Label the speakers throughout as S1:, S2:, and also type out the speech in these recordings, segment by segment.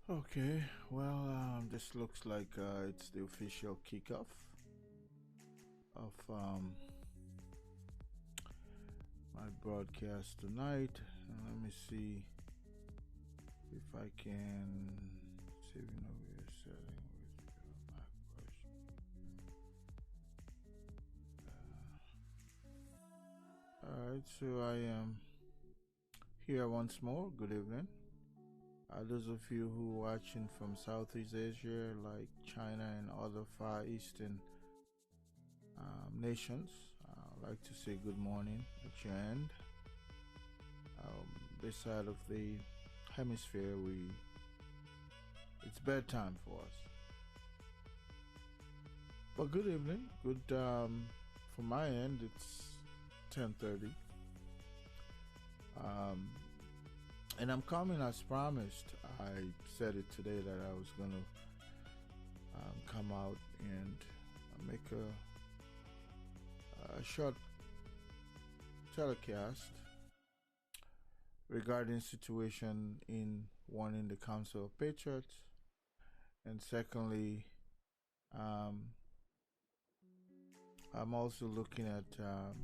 S1: Okay, well, this looks like it's the official kickoff of my broadcast tonight. Let me see if I can saving over setting with Mac version. Alright, so I am here once more. Good evening. Those of you who are watching from Southeast Asia, like China and other Far Eastern nations, I'd like to say good morning at your end. This side of the hemisphere, it's bedtime for us. But good evening. Good from my end. It's 10:30. And I'm coming as promised. I said it today that I was going to come out and make a short telecast regarding situation in one in the Council of Patriots, and secondly, I'm also looking at a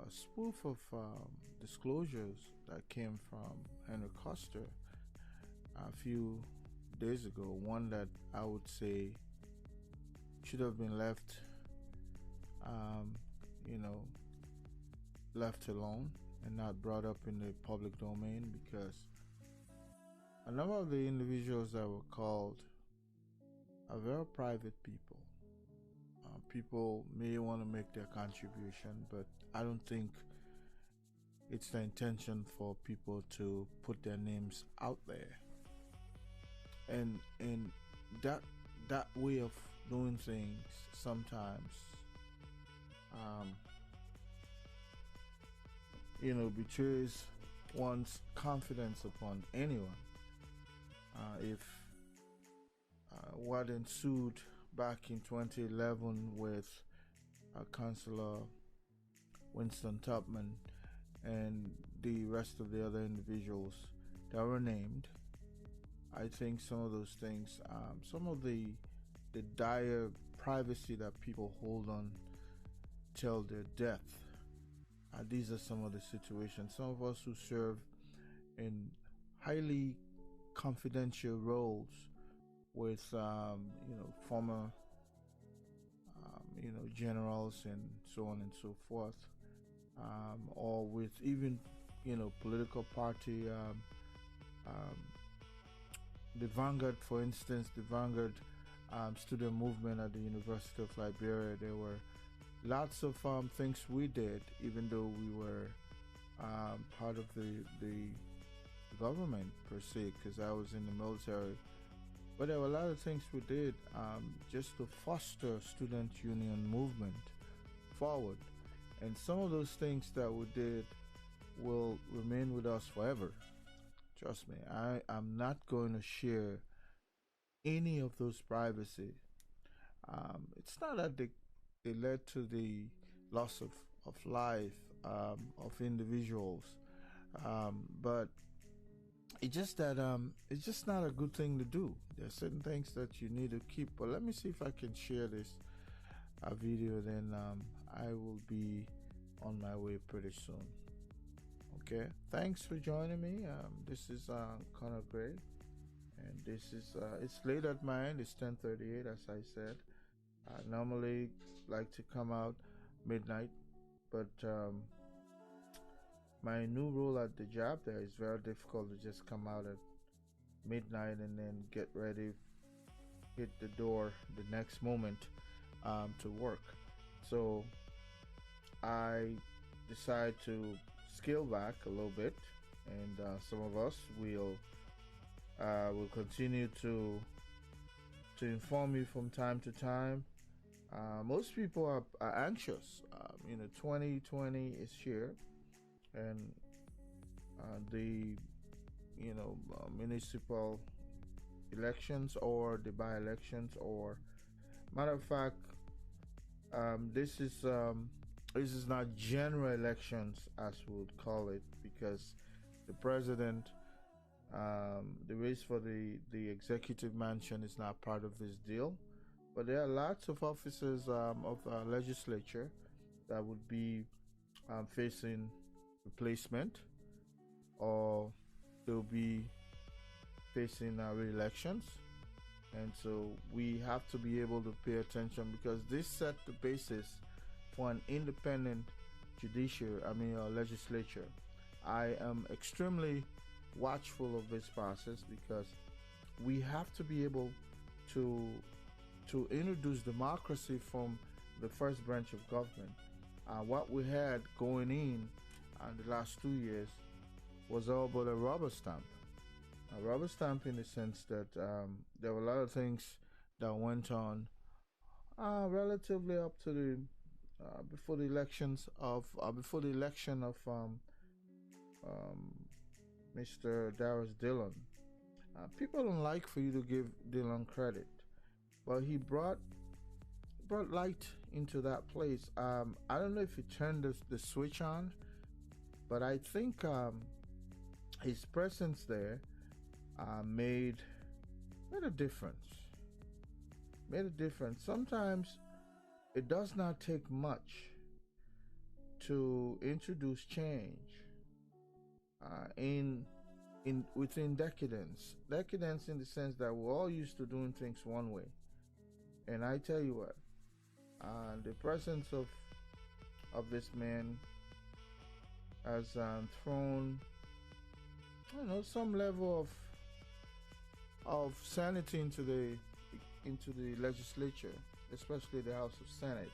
S1: spoof of disclosures that came from Henry Coster a few days ago. One that I would say should have been left alone and not brought up in the public domain, because a number of the individuals that were called are very private people. People may want to make their contribution, but I don't think it's the intention for people to put their names out there. And that way of doing things sometimes betrays one's confidence upon anyone. If what ensued back in 2011 with Councillor Winston Tubman and the rest of the other individuals that were named, I think some of those things, some of the dire privacy that people hold on till their death, these are some of the situations. Some of us who serve in highly confidential roles with former generals and so on and so forth, or with even political party, the Vanguard, for instance, the Vanguard student movement at the University of Liberia. There were lots of things we did, even though we were part of the government per se, because I was in the military. But there were a lot of things we did just to foster student union movement forward. And some of those things that we did will remain with us forever. Trust me, I'm not going to share any of those privacy. It's not that they led to the loss of life of individuals, but it's just that it's just not a good thing to do. There are certain things that you need to keep. But let me see if I can share this video, then I will be on my way pretty soon. Okay, thanks for joining me. This is Connor Gray, and this is it's late at my end. It's 10:38, as I said. I normally like to come out midnight, but my new rule at the job there is very difficult to just come out at midnight and then get ready, hit the door the next moment to work. So I decide to scale back a little bit, and some of us will continue to inform you from time to time. Most people are anxious. 2020 is here, and the municipal elections or the by-elections, or matter of fact, this is not general elections as we would call it, because the president The race for the executive mansion is not part of this deal, but there are lots of officers of legislature that would be facing replacement, or they'll be facing re-elections. And so we have to be able to pay attention, because this set the basis for an independent legislature. I am extremely watchful of this process, because we have to be able to introduce democracy from the first branch of government. What we had going in the last 2 years was all but a rubber stamp. A rubber stamp in the sense that there were a lot of things that went on relatively up to the before the election of Mr. Darius Dillon. People don't like for you to give Dillon credit, but he brought light into that place. I don't know if he turned the switch on, but I think his presence there made a difference. Made a difference. Sometimes it does not take much to introduce change in within decadence. Decadence in the sense that we're all used to doing things one way. And I tell you what, the presence of this man has thrown, some level of sanity into the legislature, especially the House of Senate.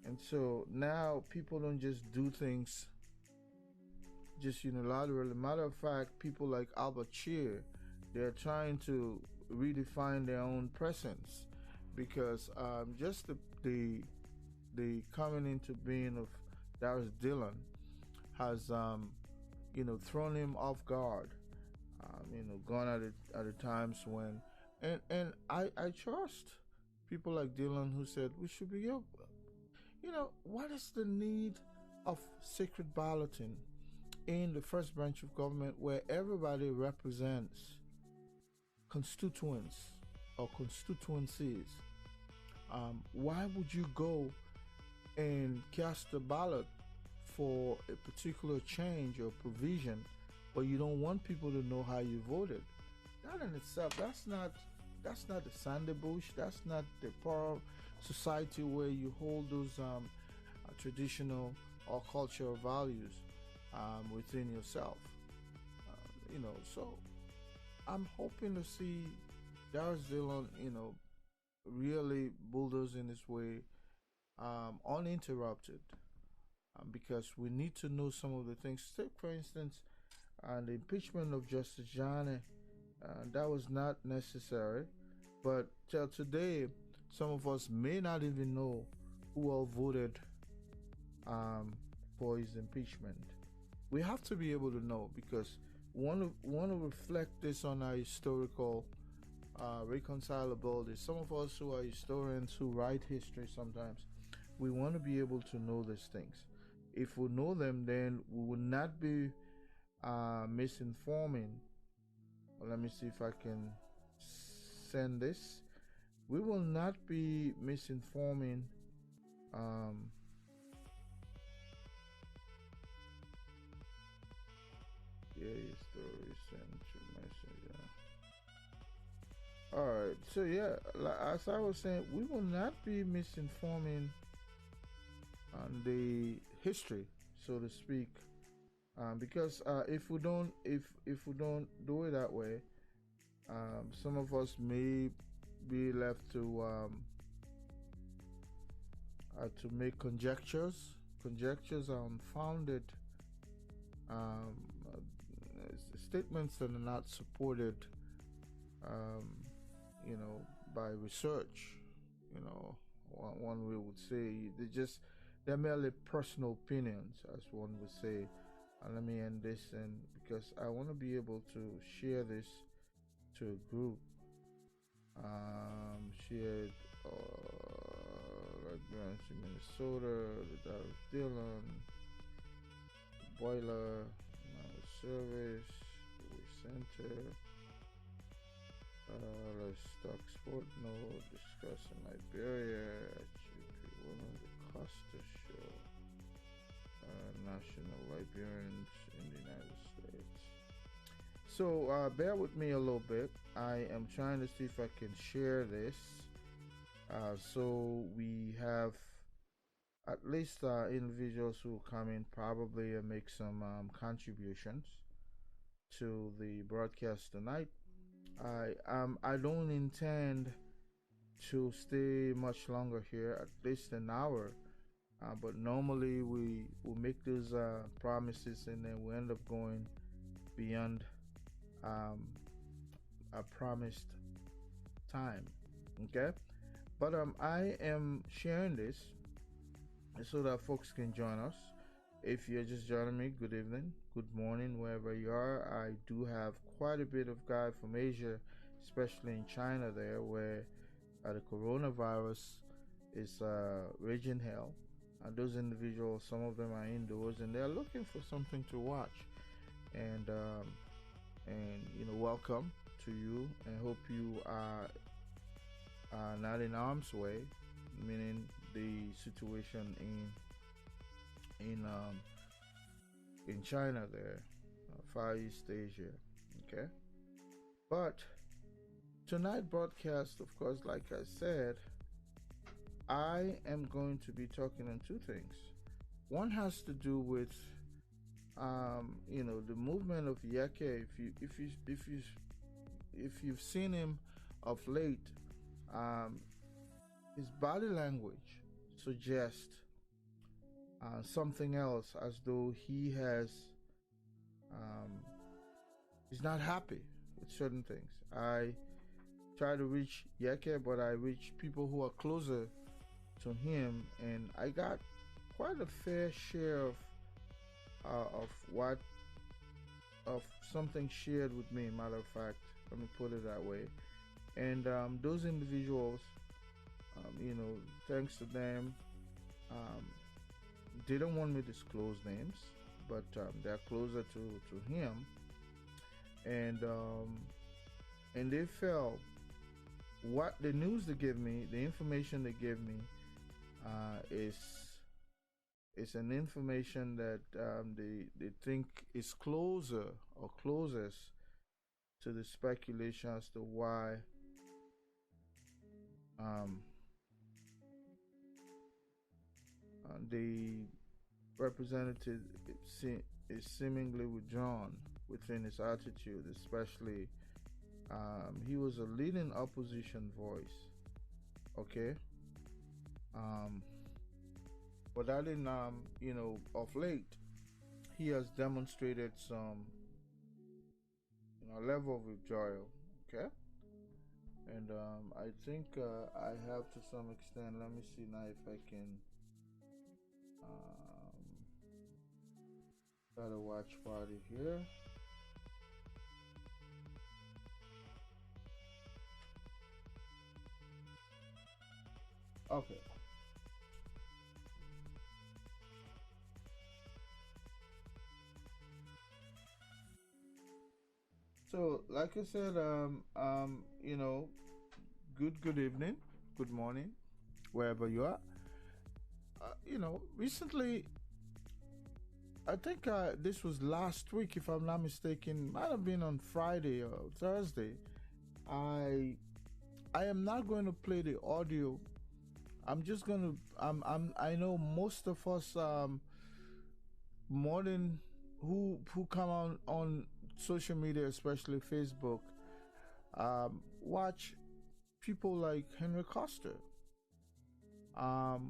S1: And so now people don't just do things just unilaterally. Matter of fact, people like Albert Shear, they're trying to redefine their own presence, because just the coming into being of Darius Dillon has thrown him off guard. Gone at the times when, and I trust people like Dillon who said we should be able, what is the need of secret balloting in the first branch of government where everybody represents constituents or constituencies? Why would you go and cast a ballot for a particular change or provision, but you don't want people to know how you voted? That in itself, that's not the Sandy Bush. That's not the poor society where you hold those traditional or cultural values within yourself. So I'm hoping to see Darius Dillon, really bulldozing his way uninterrupted, because we need to know some of the things. Take, for instance, the impeachment of Justice Johnny. That was not necessary, but till today, some of us may not even know who all voted for his impeachment. We have to be able to know, because we want to reflect this on our historical reconcilability. Some of us who are historians who write history sometimes, we want to be able to know these things. If we know them, then we will not be misinforming. Well, let me see if I can send this. We will not be misinforming story sent to messenger. Alright, so yeah, as I was saying, we will not be misinforming on the history, so to speak, because if we don't do it that way, some of us may be left to make conjectures. Conjectures are unfounded statements that are not supported, by research. One way would say they're merely personal opinions, as one would say. And let me end this, and because I want to be able to share this to a group. Shared like Grants in Minnesota, the Darius Dillon, the boiler, service, Center. Let's talk sport. No, discussing Liberia. HGP Women, the Costa Show. National Liberians in the United States. So bear with me a little bit. I am trying to see if I can share this. So we have at least individuals who come in probably and make some contributions to the broadcast tonight. I don't intend to stay much longer here, at least an hour. But normally we will make those promises and then we end up going beyond a promised time. Okay, but I am sharing this so that folks can join us. If you're just joining me, good evening, good morning, wherever you are. I do have quite a bit of guy from Asia, especially in China, there where the coronavirus is raging hell. And those individuals, some of them are indoors and they're looking for something to watch. And welcome to you, and hope you are not in harm's way, meaning the situation in China there, Far East Asia. Okay, but tonight broadcast, of course, like I said, I am going to be talking on two things. One has to do with the movement of Yekeh. If you've seen him of late, his body language suggests something else, as though he's not happy with certain things. I try to reach Yekeh, but I reach people who are closer to him, and I got quite a fair share of something shared with me. Matter of fact, let me put it that way. And those individuals, thanks to them, they don't want me to disclose names, but they're closer to him, and they felt what the news they give me, the information they give me, is an information that they think is closer or closest to the speculation as to why the representative is seemingly withdrawn within his attitude, especially he was a leading opposition voice. Okay. But that in of late he has demonstrated some level of withdrawal. Okay. And I think I have, to some extent. Let me see now if I can start a watch party here. Okay. So, like I said, good evening, good morning, wherever you are. Recently, I think this was last week, if I'm not mistaken. Might have been on Friday or Thursday. I am not going to play the audio. I'm just going to. I know most of us, more than who come on social media, especially Facebook, watch people like Henry Costa.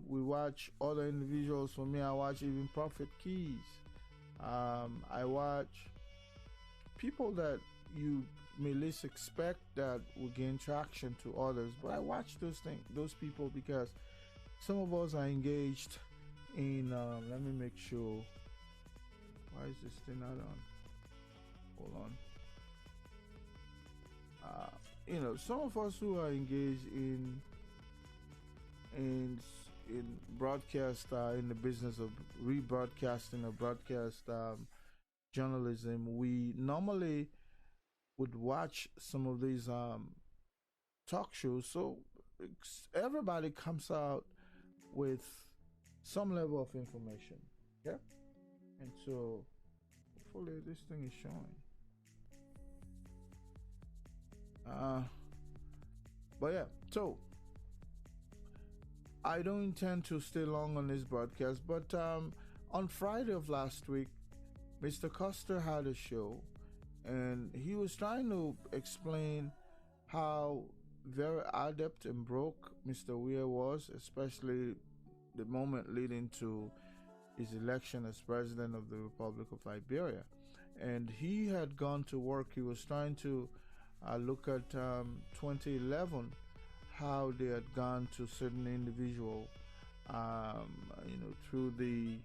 S1: We watch other individuals. For me, I watch even Prophet Keys. I watch people that you may least expect that will gain traction to others. But I watch those people, because some of us are engaged in. Let me make sure. Why is this thing not on? Hold on. Some of us who are engaged in broadcast, in the business of rebroadcasting or broadcast journalism, we normally would watch some of these talk shows. So everybody comes out with some level of information. Yeah. And so hopefully this thing is showing. Uh, but yeah, so I don't intend to stay long on this broadcast, but on Friday of last week, Mr. Custer had a show and he was trying to explain how very adept and broke Mr. Weir was, especially the moment leading to his election as president of the Republic of Liberia. And he had gone to work, he was trying to look at 2011, how they had gone to certain individual, through the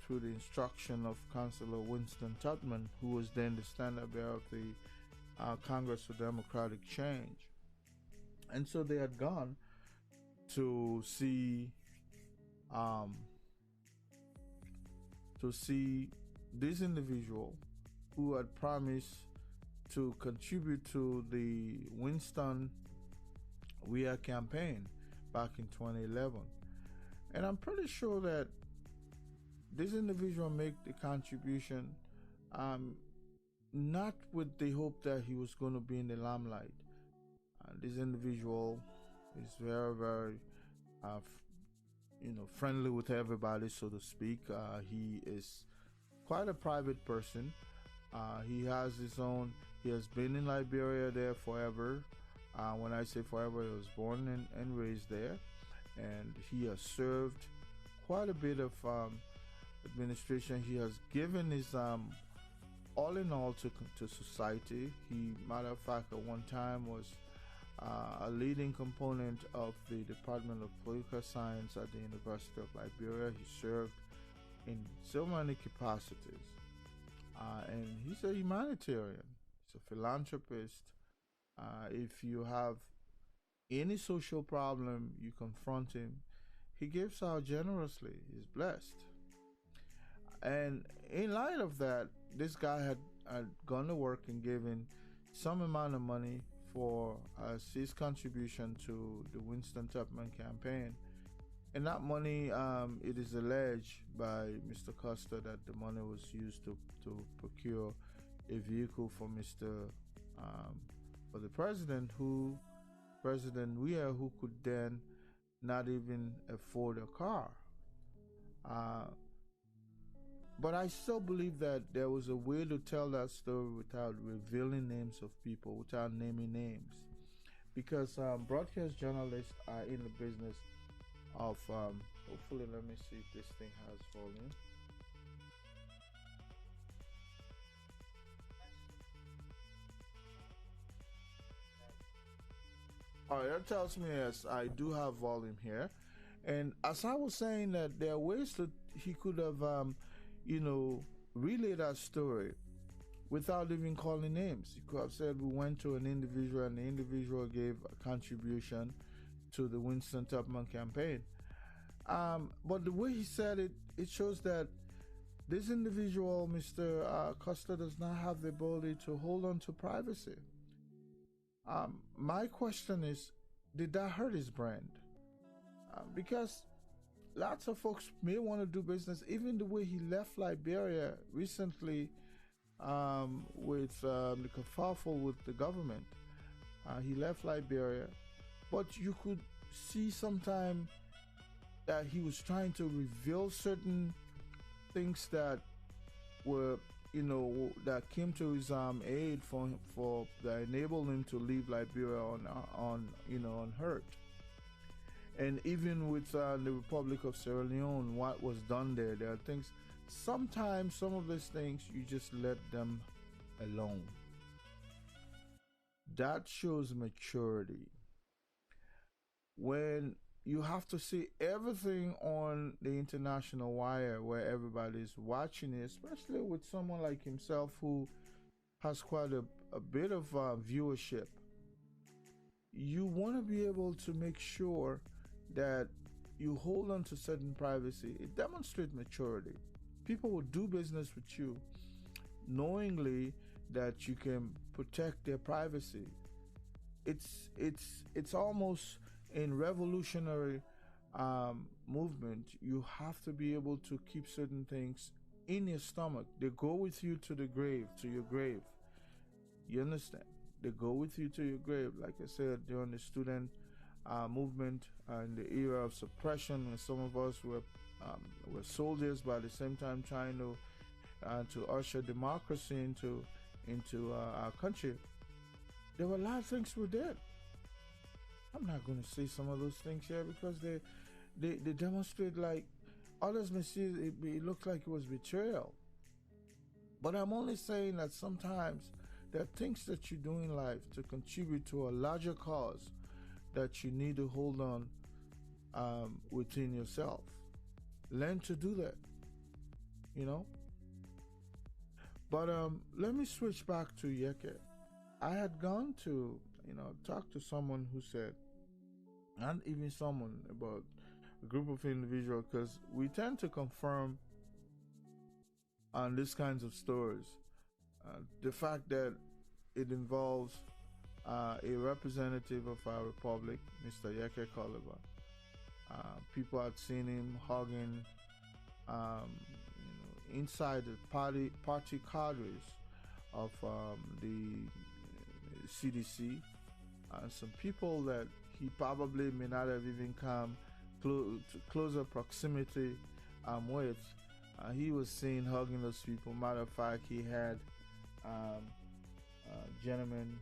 S1: through the instruction of Councillor Winston Tubman, who was then the standard bearer of the Congress for Democratic Change. And so they had gone to see this individual who had promised to contribute to the Winston Weir campaign back in 2011. And I'm pretty sure that this individual made the contribution not with the hope that he was going to be in the limelight. This individual is very, very, friendly with everybody, so to speak. He is quite a private person. He has his own. He has been in Liberia there forever. When I say forever, he was born and raised there, and he has served quite a bit of administration. He has given his all in all to society. He, matter of fact, at one time was a leading component of the Department of Political Science at the University of Liberia. He served in so many capacities, and he's a humanitarian. He's a philanthropist. If you have any social problem, you confront him. He gives out generously. He's blessed. And in light of that, this guy had gone to work and given some amount of money for his contribution to the Winston Tubman campaign. And that money, it is alleged by Mr. Costa that the money was used to procure a vehicle for for the President Weir, who could then not even afford a car. But I still believe that there was a way to tell that story without revealing names of people, without naming names. Because broadcast journalists are in the business of, hopefully, let me see if this thing has volume. All right, that tells me yes, I do have volume here. And as I was saying, that there are ways that he could have, relay that story without even calling names. He could have said we went to an individual and the individual gave a contribution to the Winston Tubman campaign. But the way he said it, it shows that this individual, Mr. Costa, does not have the ability to hold on to privacy. My question is, did that hurt his brand? Because lots of folks may want to do business, even the way he left Liberia recently with the kerfuffle with the government. He left Liberia, but you could see sometime that he was trying to reveal certain things that were, that came to his aid for that enabled him to leave Liberia unhurt. And even with the Republic of Sierra Leone, what was done there are things. Sometimes some of these things you just let them alone. That shows maturity. When you have to see everything on the international wire where everybody's watching it, especially with someone like himself who has quite a bit of viewership, you want to be able to make sure that you hold on to certain privacy. It demonstrates maturity. People will do business with you knowingly that you can protect their privacy. It's almost in revolutionary movement. You have to be able to keep certain things in your stomach. They go with you to the grave, to your grave. You understand? They go with you to your grave. Like I said, during the student movement in the era of suppression, when some of us were soldiers, but at the same time trying to usher democracy into our country. There were a lot of things we did. I'm not going to say some of those things here because they demonstrate, like others may see it looks like it was betrayal. But I'm only saying that sometimes there are things that you do in life to contribute to a larger cause that you need to hold on within yourself. Learn to do that, you know. But let me switch back to Yekeh. I had gone to, talk to someone who said, and even someone about a group of individuals, because we tend to confirm on these kinds of stories the fact that it involves a representative of our republic, Mr. Yekeh Kolubah. People had seen him hugging, inside the party cadres of the CDC, and some people that he probably may not have even come to closer proximity with. He was seen hugging those people. Matter of fact, he had a gentleman,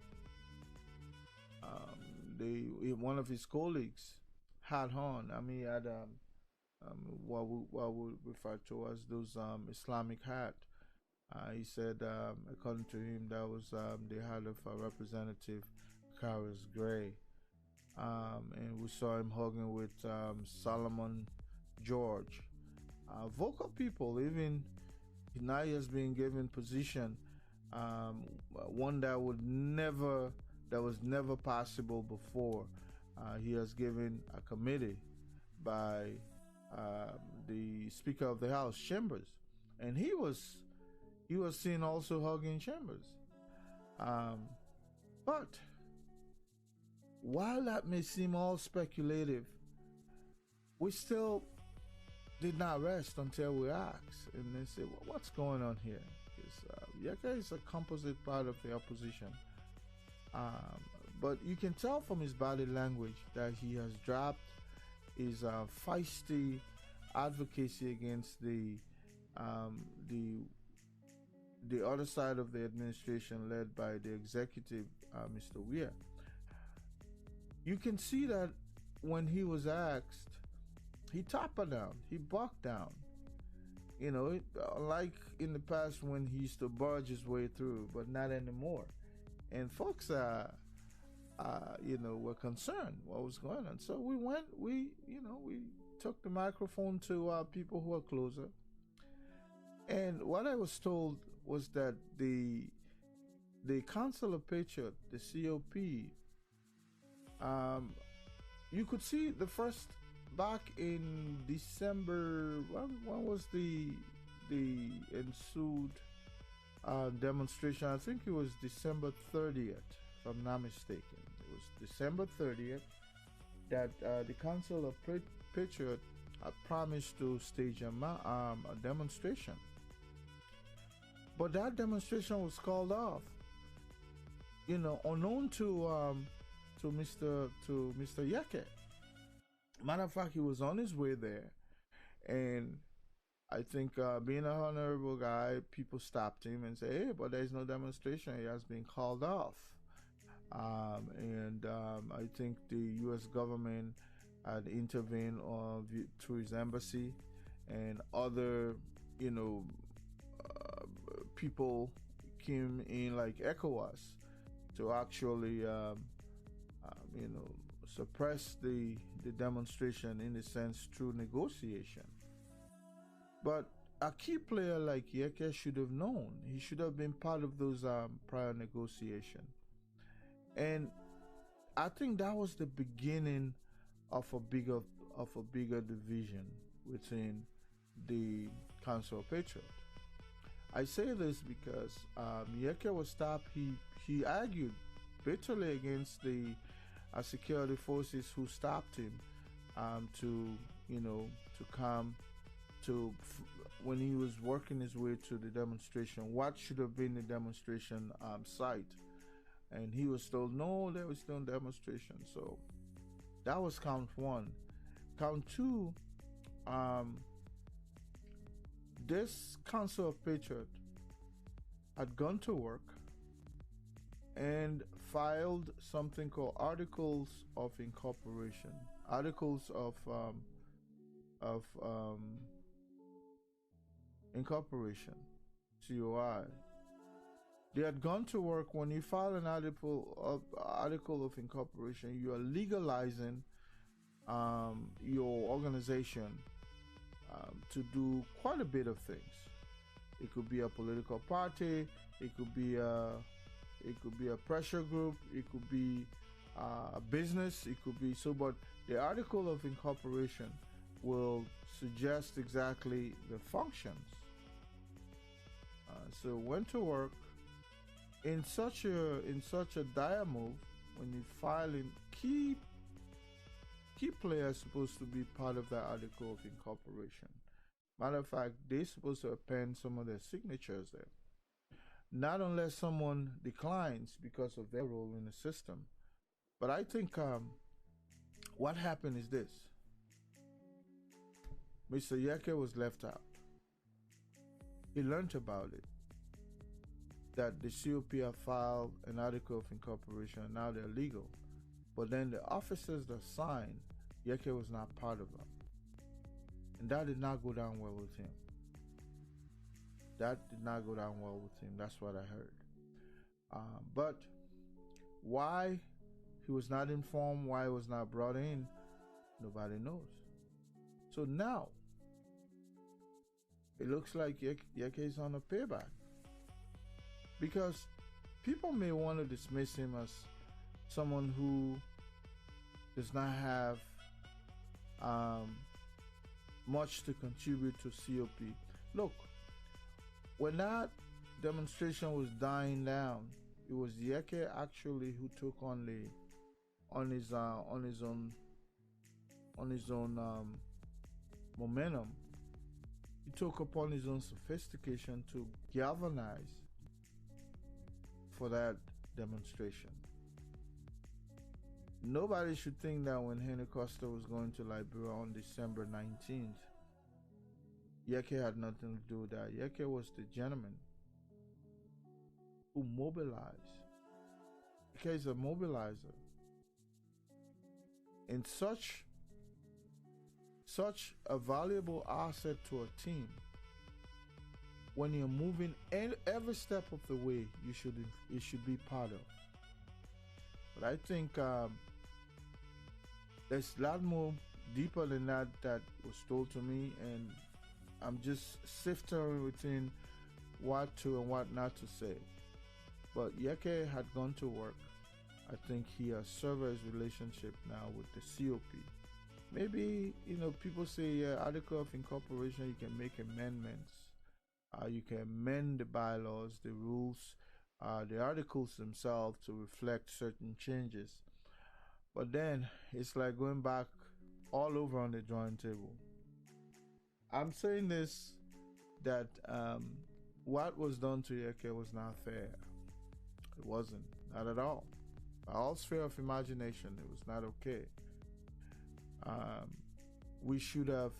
S1: one of his colleagues had on. I mean, he had what we refer to as those Islamic hat. He said, according to him, that was the hat of Representative Karis Gray. And we saw him hugging with Solomon George. Vocal people, even now he has been given position, one that was never possible before. He has given a committee by the Speaker of the House, Chambers, and he was seen also hugging Chambers. But while that may seem all speculative, we still did not rest until we asked, and they said, well, "What's going on here?" Because Yekeh is a composite part of the opposition, but you can tell from his body language that he has dropped his feisty advocacy against the other side of the administration, led by the executive, Mr. Weir. You can see that when he was asked, he toppled down, he bucked down. Like in the past when he used to barge his way through, but not anymore. And folks, were concerned what was going on. So we took the microphone to people who are closer. And what I was told was that the Council of Patriot, the COP, you could see the first, back in December, when was the ensued demonstration? I think it was December 30th, if I'm not mistaken. It was December 30th that the Council of Patriot had promised to stage a demonstration. But that demonstration was called off, unknown to Mr. Yekeh. Matter of fact, he was on his way there, and I think being an honorable guy, people stopped him and said, "Hey, but there's no demonstration. It has been called off." And I think the U.S. government had intervened through his embassy, and other, people came in, like ECOWAS, to actually, suppress the demonstration, in a sense, through negotiation. But a key player like Yekeh should have known. He should have been part of those prior negotiations. And I think that was the beginning of a bigger division within the Council of Patriot. I say this because Yekeh was stopped. He argued bitterly against the security forces who stopped him to to come to when he was working his way to the demonstration. What should have been the demonstration site? And he was told no, there was no demonstration. So that was count one. Count two. This Council of Patriot had gone to work and filed something called Articles of Incorporation, Articles of Incorporation, COI. They had gone to work. When you file an article of incorporation, you are legalizing your organization to do quite a bit of things. It could be a political party. It could be a pressure group. It could be a business. It could be so. But the article of incorporation will suggest exactly the functions. So went to work in such a dire move. When you file in key players supposed to be part of that article of incorporation. Matter of fact, they're supposed to append some of their signatures there. Not unless someone declines because of their role in the system. But I think what happened is this. Mr. Yekeh was left out. He learned about it. That the COP have filed an article of incorporation and now they're legal. But then the officers that signed, Yekeh was not part of them. And that did not go down well with him. That did not go down well with him. That's what I heard. But why he was not informed, why he was not brought in, nobody knows. So now, it looks like Yekeh is on a payback. Because people may want to dismiss him as someone who does not have much to contribute to COP. Look, when that demonstration was dying down, it was Yekeh actually who took on his own momentum. He took upon his own sophistication to galvanize for that demonstration. Nobody should think that when Henry Costa was going to Liberia on December 19th, Yekeh had nothing to do with that. Yekeh was the gentleman who mobilized. Yekeh is a mobilizer. And such a valuable asset to a team. When you're moving every step of the way, you should be part of. But I think there's a lot more deeper than that was told to me, and I'm just sifting within what to and what not to say. But Yekeh had gone to work. I think he has severed his relationship now with the COP. Maybe, people say, article of incorporation, you can make amendments. You can amend the bylaws, the rules, the articles themselves to reflect certain changes. But then it's like going back all over on the drawing table. I'm saying this, that what was done to Yekeh was not fair. It wasn't, not at all. By all sphere of imagination, it was not okay. We should have,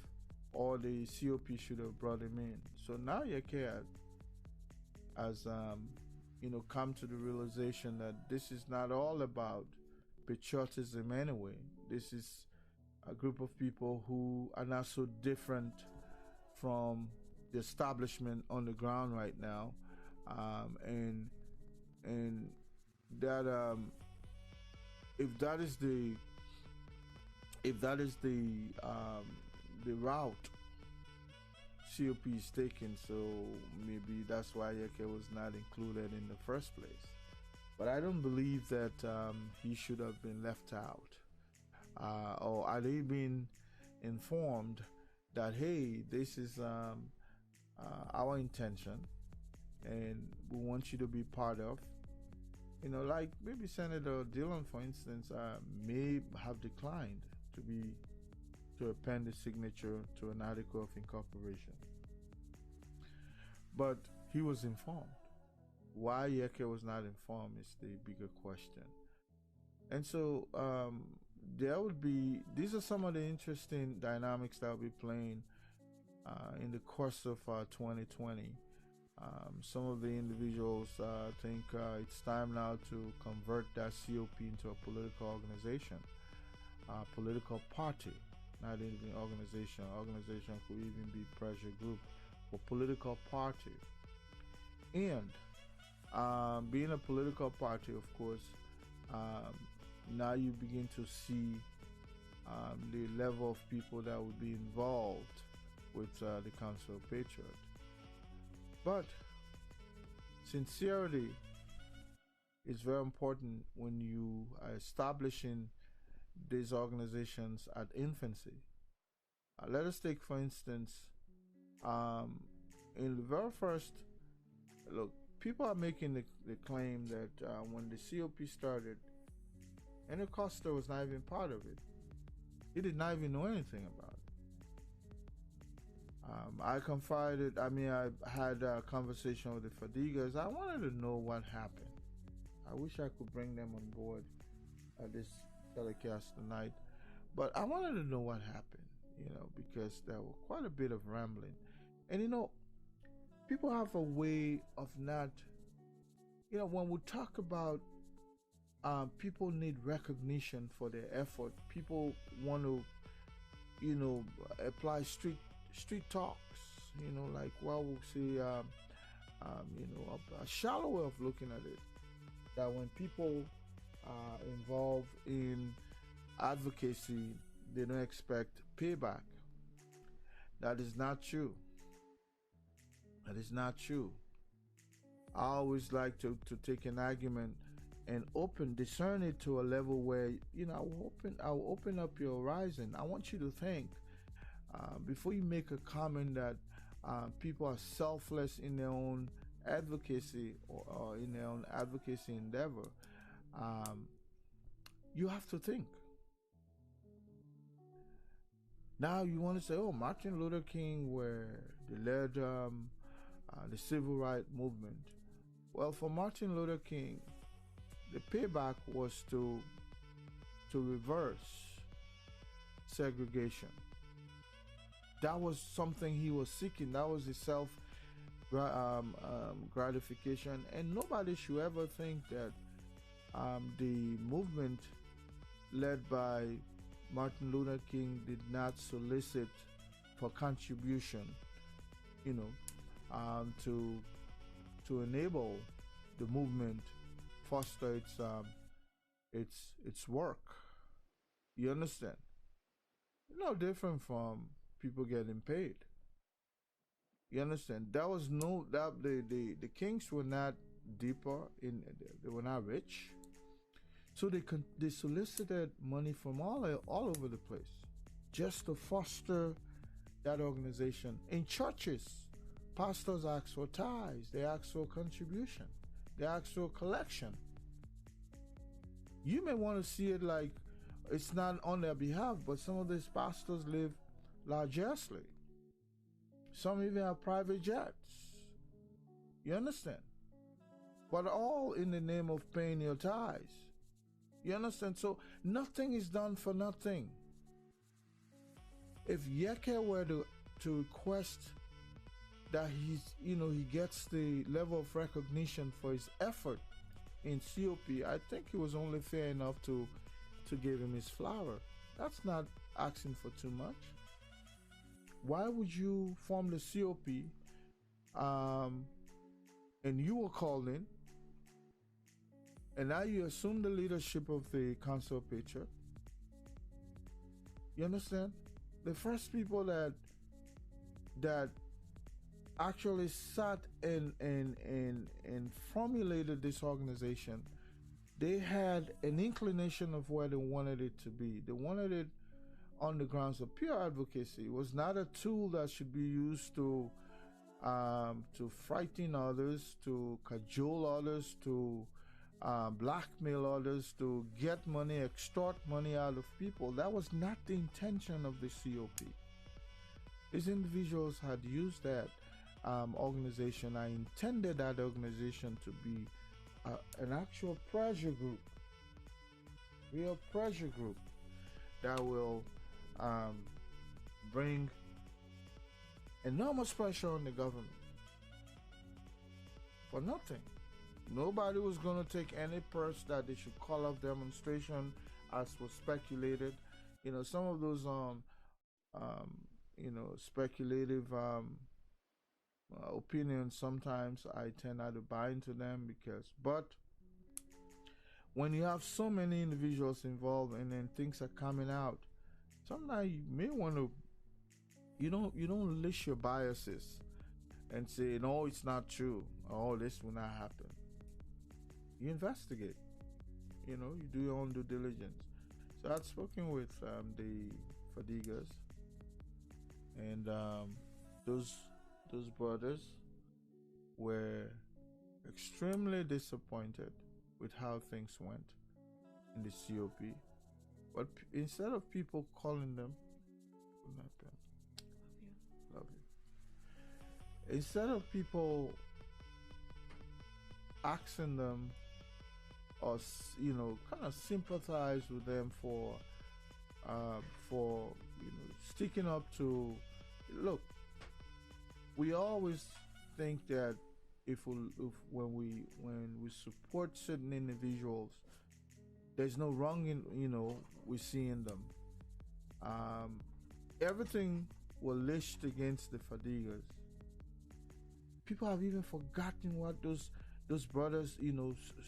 S1: or the COP should have brought him in. So now Yekeh has come to the realization that this is not all about patriotism anyway. This is a group of people who are not so different from the establishment on the ground right now, and that if that is the route COP is taking, so maybe that's why Yekeh was not included in the first place. But I don't believe that he should have been left out, or had he been informed that, hey, this is our intention. and we want you to be part of. Like maybe Senator Dillon, for instance, may have declined to append the signature to an article of incorporation, but he was informed. Why Yekeh was not informed is the bigger question. And so these are some of the interesting dynamics that will be playing in the course of 2020. Some of the individuals think it's time now to convert that COP into a political organization, political party, not even organization. Organization could even be pressure group, or political party. And being a political party, of course, now you begin to see the level of people that would be involved with the Council of Patriots. But sincerity is very important when you are establishing these organizations at infancy. Let us take, for instance, in the very first, look, people are making the claim that when the COP started, Henry Costa was not even part of it. He did not even know anything about it. I had a conversation with the Fadigas. I wanted to know what happened. I wish I could bring them on board at this telecast tonight. But I wanted to know what happened, because there was quite a bit of rambling. And people have a way of not, when we talk about people need recognition for their effort. People want to, apply street talks. Like we'll say, a shallow way of looking at it. That when people are involved in advocacy, they don't expect payback. That is not true. That is not true. I always like to take an argument and discern it to a level where, I'll open up your horizon. I want you to think, before you make a comment that people are selfless in their own advocacy or in their own advocacy endeavor, you have to think. Now you want to say, oh, Martin Luther King led the civil rights movement. Well, for Martin Luther King, the payback was to reverse segregation. That was something he was seeking. That was his self gratification. And nobody should ever think that the movement led by Martin Luther King did not solicit for contribution, to enable the movement foster its work. You understand? No different from people getting paid. You understand? That was the Kings were not deeper they were not rich, so they solicited money from all over the place just to foster that organization. In churches, pastors ask for tithes, they ask for contribution, they ask for collection. You may want to see it like it's not on their behalf, but some of these pastors live largely. Some even have private jets. You understand? But all in the name of paying your tithes. You understand? So nothing is done for nothing. If Yekeh were to request that he gets the level of recognition for his effort in COP, I think it was only fair enough to give him his flower. That's not asking for too much. Why would you form the COP and you were called in, and now you assume the leadership of the Council of Patriots? You understand? The first people that actually sat and formulated this organization, they had an inclination of where they wanted it to be. They wanted it on the grounds of pure advocacy. It was not a tool that should be used to to frighten others, to cajole others, to blackmail others, to get money, extort money out of people. That was not the intention of the COP. These individuals had used that organization. I intended that organization to be an actual pressure group, real pressure group that will bring enormous pressure on the government for nothing. Nobody was going to take any purse that they should call off demonstration, as was speculated. Some of those speculative opinions, sometimes I tend not to buy into them, but when you have so many individuals involved and then things are coming out, sometimes you may want to, you don't list your biases and say, no, it's not true, oh, this will not happen. You investigate, you do your own due diligence. So I've spoken with the Fadigas, and those brothers were extremely disappointed with how things went in the COP. But instead of people calling them, love you. Instead of people asking them or kind of sympathize with them for sticking up to, look, we always think that when we support certain individuals, there's no wrong in we seeing them. Everything was listed against the Fadigas. People have even forgotten what those brothers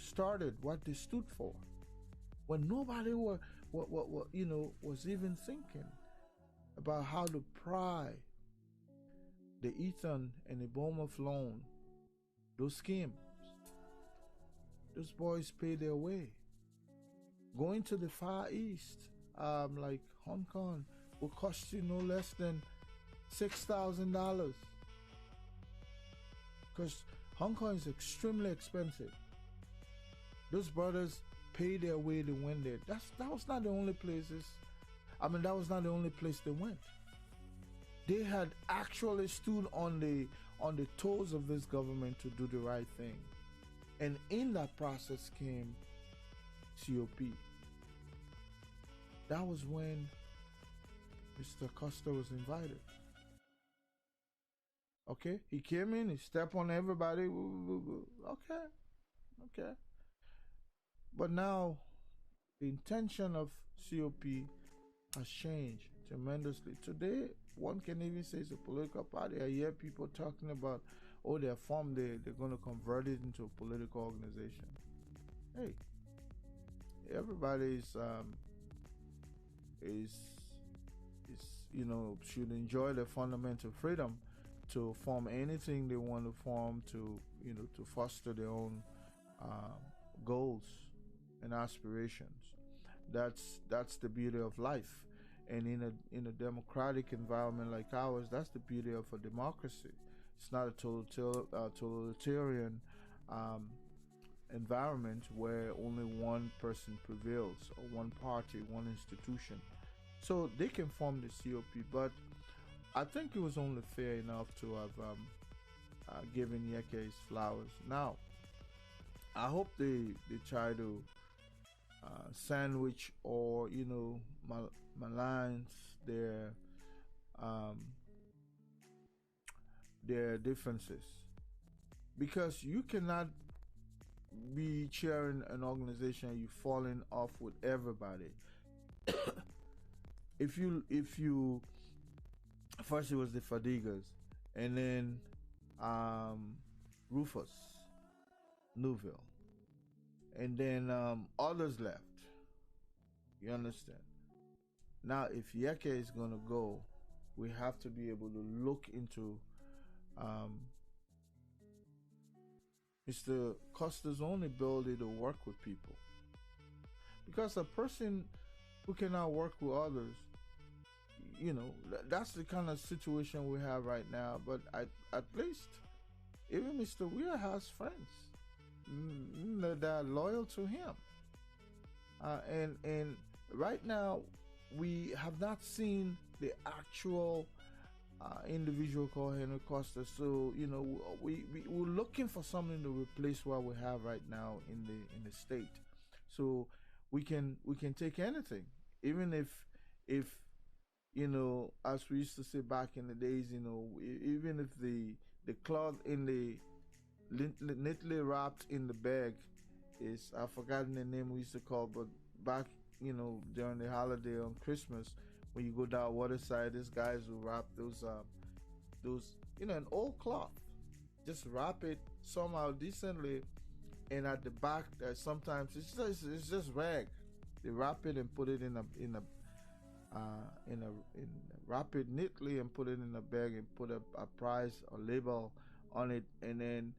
S1: started, what they stood for, when nobody was even thinking about how to pry the Ethan and the Bournemouth loan, those schemes. Those boys pay their way. Going to the Far East, like Hong Kong, will cost you no less than $6,000, because Hong Kong is extremely expensive. Those brothers pay their way to win there. That was not the only places. That was not the only place they went. They had actually stood on the toes of this government to do the right thing. And in that process came COP. That was when Mr. Costa was invited. Okay, he came in, he stepped on everybody. Okay. But now the intention of COP has changed tremendously. Today, one can even say it's a political party. I hear people talking about, they're formed, they're going to convert it into a political organization. Hey, everybody should enjoy their fundamental freedom to form anything they want to form, to foster their own goals and aspirations. That's the beauty of life. And in a democratic environment like ours, that's the beauty of a democracy. It's not a totalitarian environment where only one person prevails, or one party, one institution. So they can form the COP, but I think it was only fair enough to have given Yekeh his flowers. Now, I hope they try to sandwich or maligns their differences, because you cannot be chairing an organization and you falling off with everybody. if you first, it was the Fadigas, and then Rufus Newville, and then others left. You understand? Now, if Yekeh is going to go, we have to be able to look into Mr. Costa's own ability to work with people. Because a person who cannot work with others, that's the kind of situation we have right now. But at least even Mr. Weir has friends that are loyal to him. And right now, we have not seen the actual individual called Henry Costa. So we're looking for something to replace what we have right now in the state. So we can take anything, even if as we used to say back in the days, even if the cloth in the neatly wrapped in the bag is, I've forgotten the name we used to call, but back during the holiday on Christmas, when you go down Waterside, these guys will wrap those an old cloth, just wrap it somehow decently, and at the back sometimes it's just rag. They wrap it and put it in wrap it neatly and put it in a bag and put a price or label on it, and then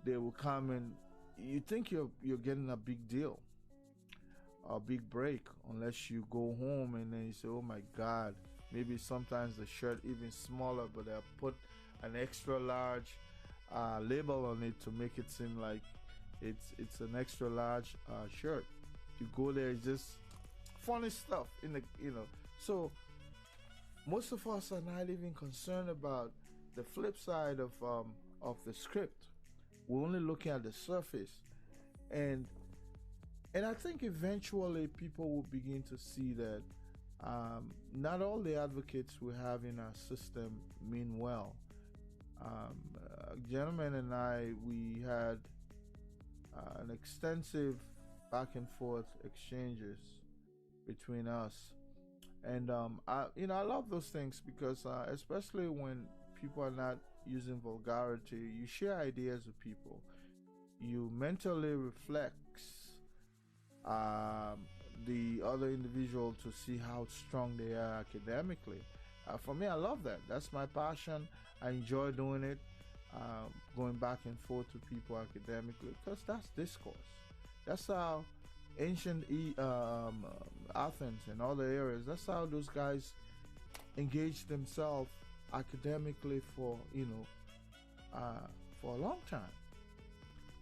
S1: they will come and you think you're getting a big deal, a big break, unless you go home and then you say, oh my God, maybe sometimes the shirt even smaller, but they'll put an extra large label on it to make it seem like it's an extra large shirt. You go there, it's just funny stuff so most of us are not even concerned about the flip side of the script. We're only looking at the surface, and I think eventually people will begin to see that not all the advocates we have in our system mean well. A gentleman and I, we had an extensive back and forth exchanges between us, and I love those things because especially when people are not using vulgarity, you share ideas with people, you mentally reflect the other individual to see how strong they are academically. For me, I love that. That's my passion. I enjoy doing it, going back and forth with people academically, because that's discourse. That's how ancient Athens and other areas, that's how those guys engaged themselves academically for a long time.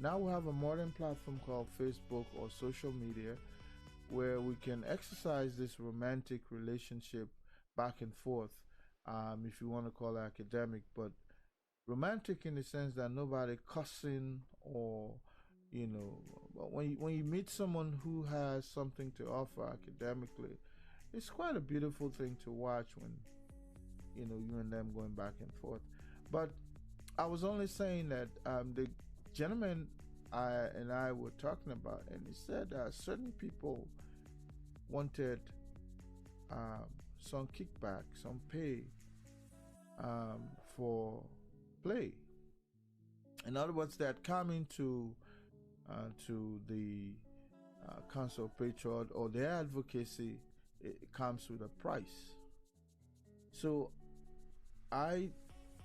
S1: Now we have a modern platform called Facebook or social media where we can exercise this romantic relationship back and forth, if you want to call it academic, but romantic in the sense that nobody cussing or but when you meet someone who has something to offer academically, it's quite a beautiful thing to watch when you and them going back and forth. But I was only saying that the gentleman and I were talking about, and he said certain people wanted some kickback, some pay for play. In other words, that coming to the Council of Patriot or their advocacy, it comes with a price. So I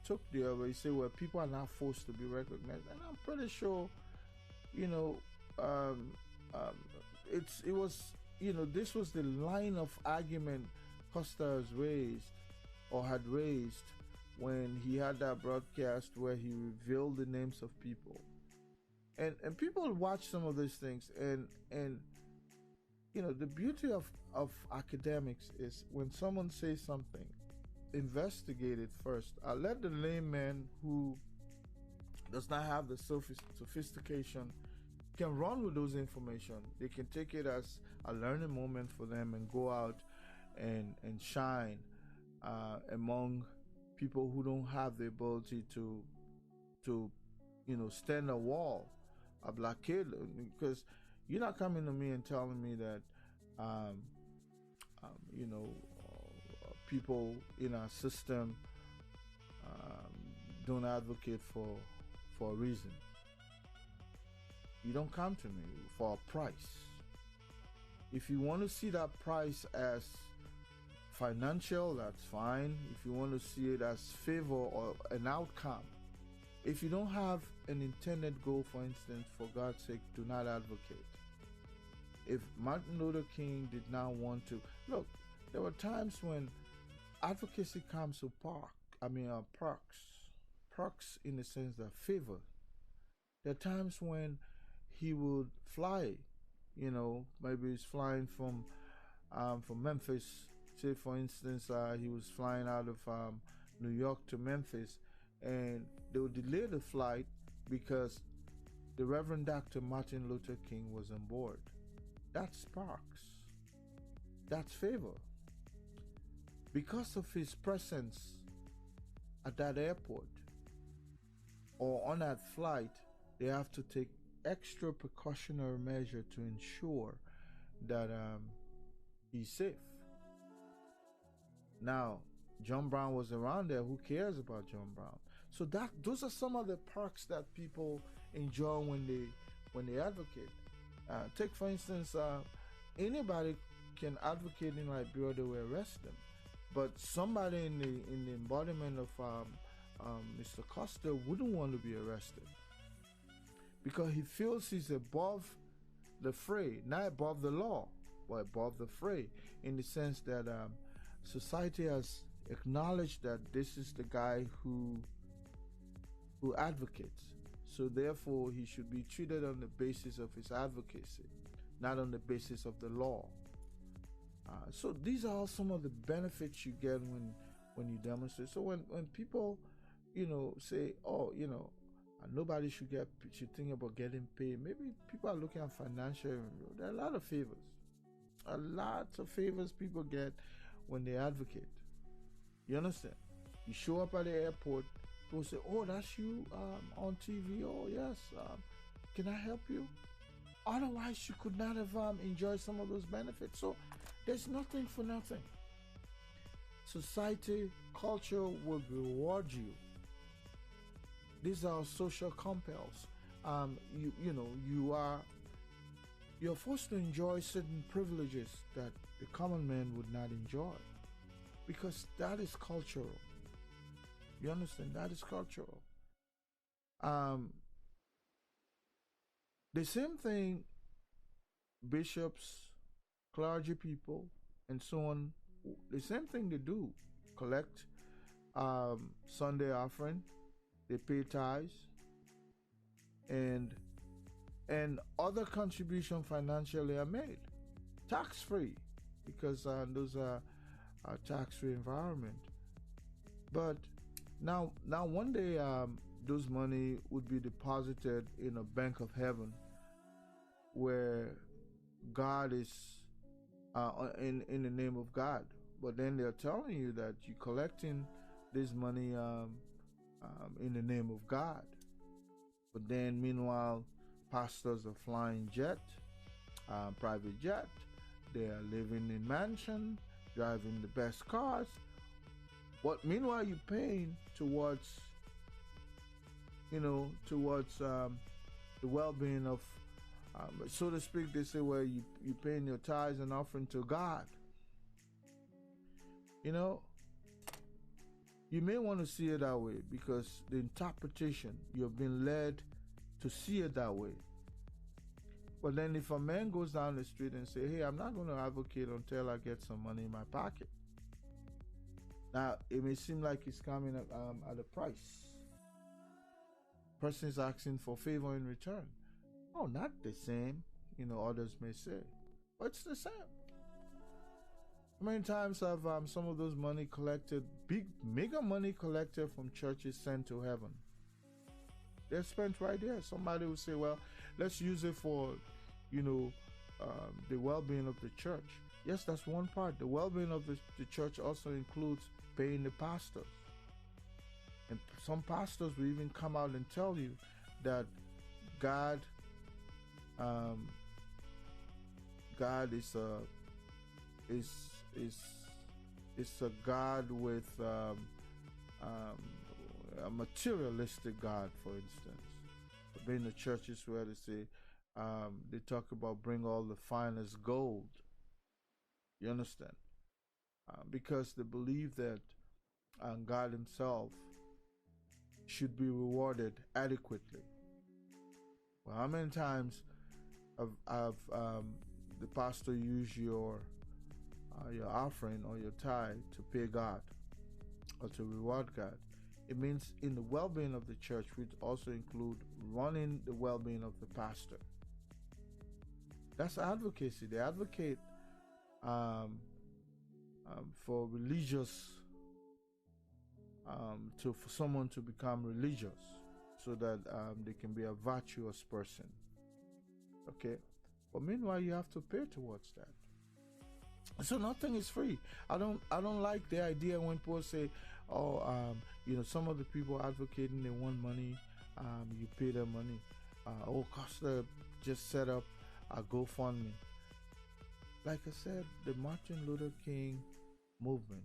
S1: took the other way, say, well, people are not forced to be recognized, and I'm pretty sure, it was, this was the line of argument Costa has raised or had raised when he had that broadcast where he revealed the names of people. And people watch some of these things, and the beauty of academics is when someone says something, investigate it first. Let the layman who does not have the sophistication can run with those information. They can take it as a learning moment for them and go out and shine among people who don't have the ability to stand a wall, a blockade, because you're not coming to me and telling me that people in our system don't advocate for a reason. You don't come to me for a price. If you want to see that price as financial, that's fine. If you want to see it as favor or an outcome, if you don't have an intended goal, for instance, for God's sake, do not advocate. If Martin Luther King did not want to, look, there were times when advocacy comes with perks in the sense that favor. There are times when he would fly, maybe he's flying from Memphis. Say, for instance, he was flying out of New York to Memphis, and they would delay the flight because the Reverend Dr. Martin Luther King was on board. That's sparks. That's favor. Because of his presence at that airport or on that flight, they have to take extra precautionary measure to ensure that he's safe. Now, John Brown was around there. Who cares about John Brown? So those are some of the perks that people enjoy when they advocate. Take for instance, anybody can advocate in Liberia. They will arrest them, but somebody in the embodiment of Mr. Costa wouldn't want to be arrested because he feels he's above the fray, not above the law, but above the fray, in the sense that society has acknowledged that this is the guy who advocates. So therefore, he should be treated on the basis of his advocacy, not on the basis of the law. So these are all some of the benefits you get when you demonstrate. So when people, say, oh, nobody should think about getting paid. Maybe people are looking at financial. There are a lot of favors people get when they advocate. You understand? You show up at the airport, people say, oh, that's you on TV. Oh, yes. Can I help you? Otherwise, you could not have enjoyed some of those benefits. So there's nothing for nothing. Society, culture will reward you. These are social compels. You're forced to enjoy certain privileges that the common man would not enjoy, because that is cultural. You understand? That is cultural. The same thing bishops, clergy people, and so on, the same thing they do. Collect Sunday offering, they pay tithes, and other contribution financially are made tax-free, because those are a tax-free environment. But now one day those money would be deposited in a bank of heaven where God is in the name of God. But then they're telling you that you're collecting this money in the name of God. But then meanwhile, pastors are flying private jet. They are living in mansion, driving the best cars. But meanwhile, you're paying towards the well-being of, so to speak. They say, well, you're paying your tithes and offering to God. You may want to see it that way, because the interpretation, you've been led to see it that way. But then if a man goes down the street and say, hey, I'm not going to advocate until I get some money in my pocket. Now, it may seem like it's coming at a price. Person is asking for favor in return. Oh, not the same, others may say. But it's the same. How many times have some of those money collected, mega money collected from churches sent to heaven? They're spent right there. Somebody will say, well, let's use it for, the well-being of the church. Yes, that's one part. The well-being of the church also includes paying the pastors. And some pastors will even come out and tell you that God is a God with a materialistic God, for instance. I've been to churches where they say they talk about bring all the finest gold. You understand? Because they believe that God Himself should be rewarded adequately. Well, how many times have the pastor use your your offering or your tithe to pay God or to reward God. It means in the well-being of the church, which also include running the well-being of the pastor. That's advocacy. They advocate for religious, for someone to become religious, so that they can be a virtuous person. Okay, but meanwhile, you have to pay towards that. So nothing is free. I don't like the idea when people say, "Oh, some of the people advocating they want money. You pay them money." Costa just set up a GoFundMe. Like I said, the Martin Luther King movement,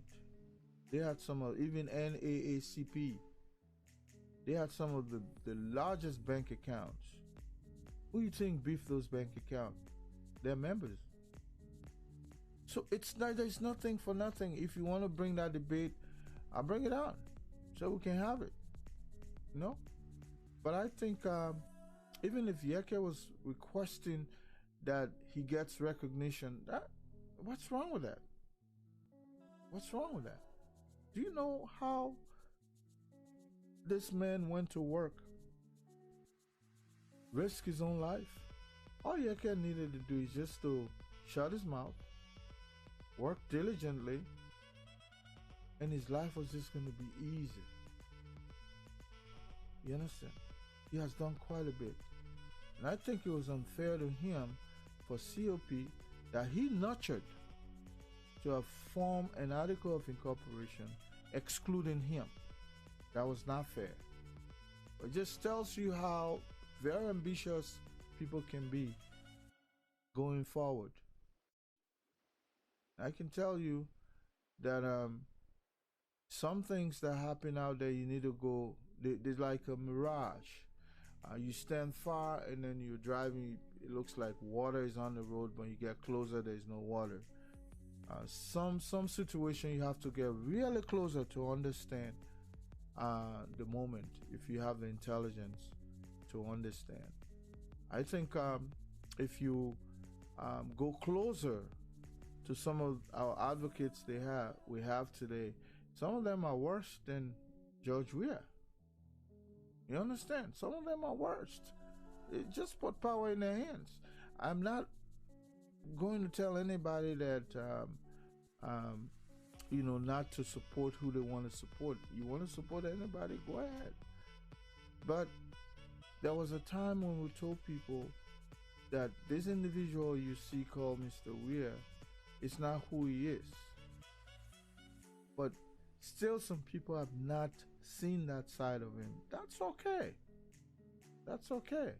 S1: they had some of, even NAACP, they had some of the largest bank accounts. Who do you think beefed those bank accounts? Their members. So there's nothing for nothing. If you want to bring that debate, I'll bring it on so we can have it. But I think even if Yekeh was requesting that he gets recognition, what's wrong with that? What's wrong with that? Do you know how this man went to work, risk his own life? All Yekeh needed to do is just to shut his mouth, work diligently, and his life was just going to be easy. You understand? He has done quite a bit. And I think it was unfair to him for COP that he nurtured to have formed an article of incorporation excluding him. That was not fair. It just tells you how very ambitious people can be going forward. I can tell you that some things that happen out there, you need to go, there's like a mirage. You stand far and then you're driving, it looks like water is on the road, but you get closer, there's no water. Some situation you have to get really closer to understand the moment, if you have the intelligence to understand. I think if you go closer to some of our advocates we have today, some of them are worse than George Weah. You understand? Some of them are worse. It just put power in their hands. I'm not going to tell anybody that not to support who they want to support. You want to support anybody, go ahead. But there was a time when we told people that this individual you see called Mr. Weah is not who he is. But still some people have not seen that side of him. That's okay. That's okay.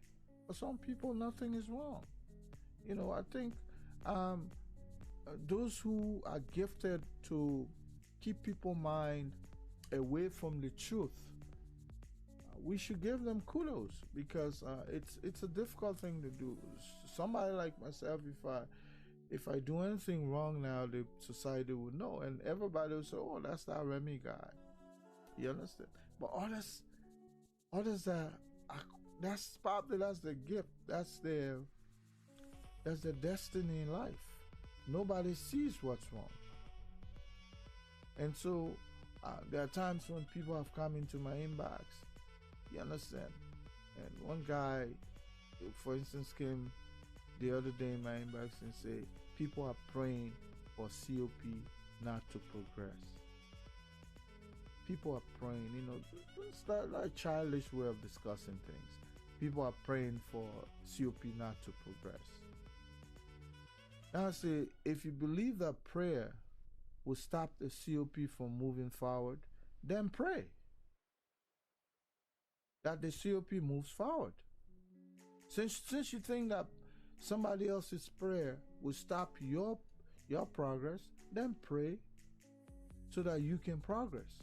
S1: For some people, nothing is wrong. I think those who are gifted to keep people's mind away from the truth, we should give them kudos, because it's a difficult thing to do. Somebody like myself, if I do anything wrong now, the society would know, and everybody would say, "Oh, that's that Remy guy." You understand? But others that's probably the gift. That's their destiny in life. Nobody sees what's wrong. And so there are times when people have come into my inbox, you understand? And one guy, for instance, came the other day in my inbox and said, people are praying for COP not to progress. People are praying, it's like a childish way of discussing things. People are praying for COP not to progress. Now I say, if you believe that prayer will stop the COP from moving forward, then pray that the COP moves forward. Since you think that somebody else's prayer will stop your progress, then pray so that you can progress.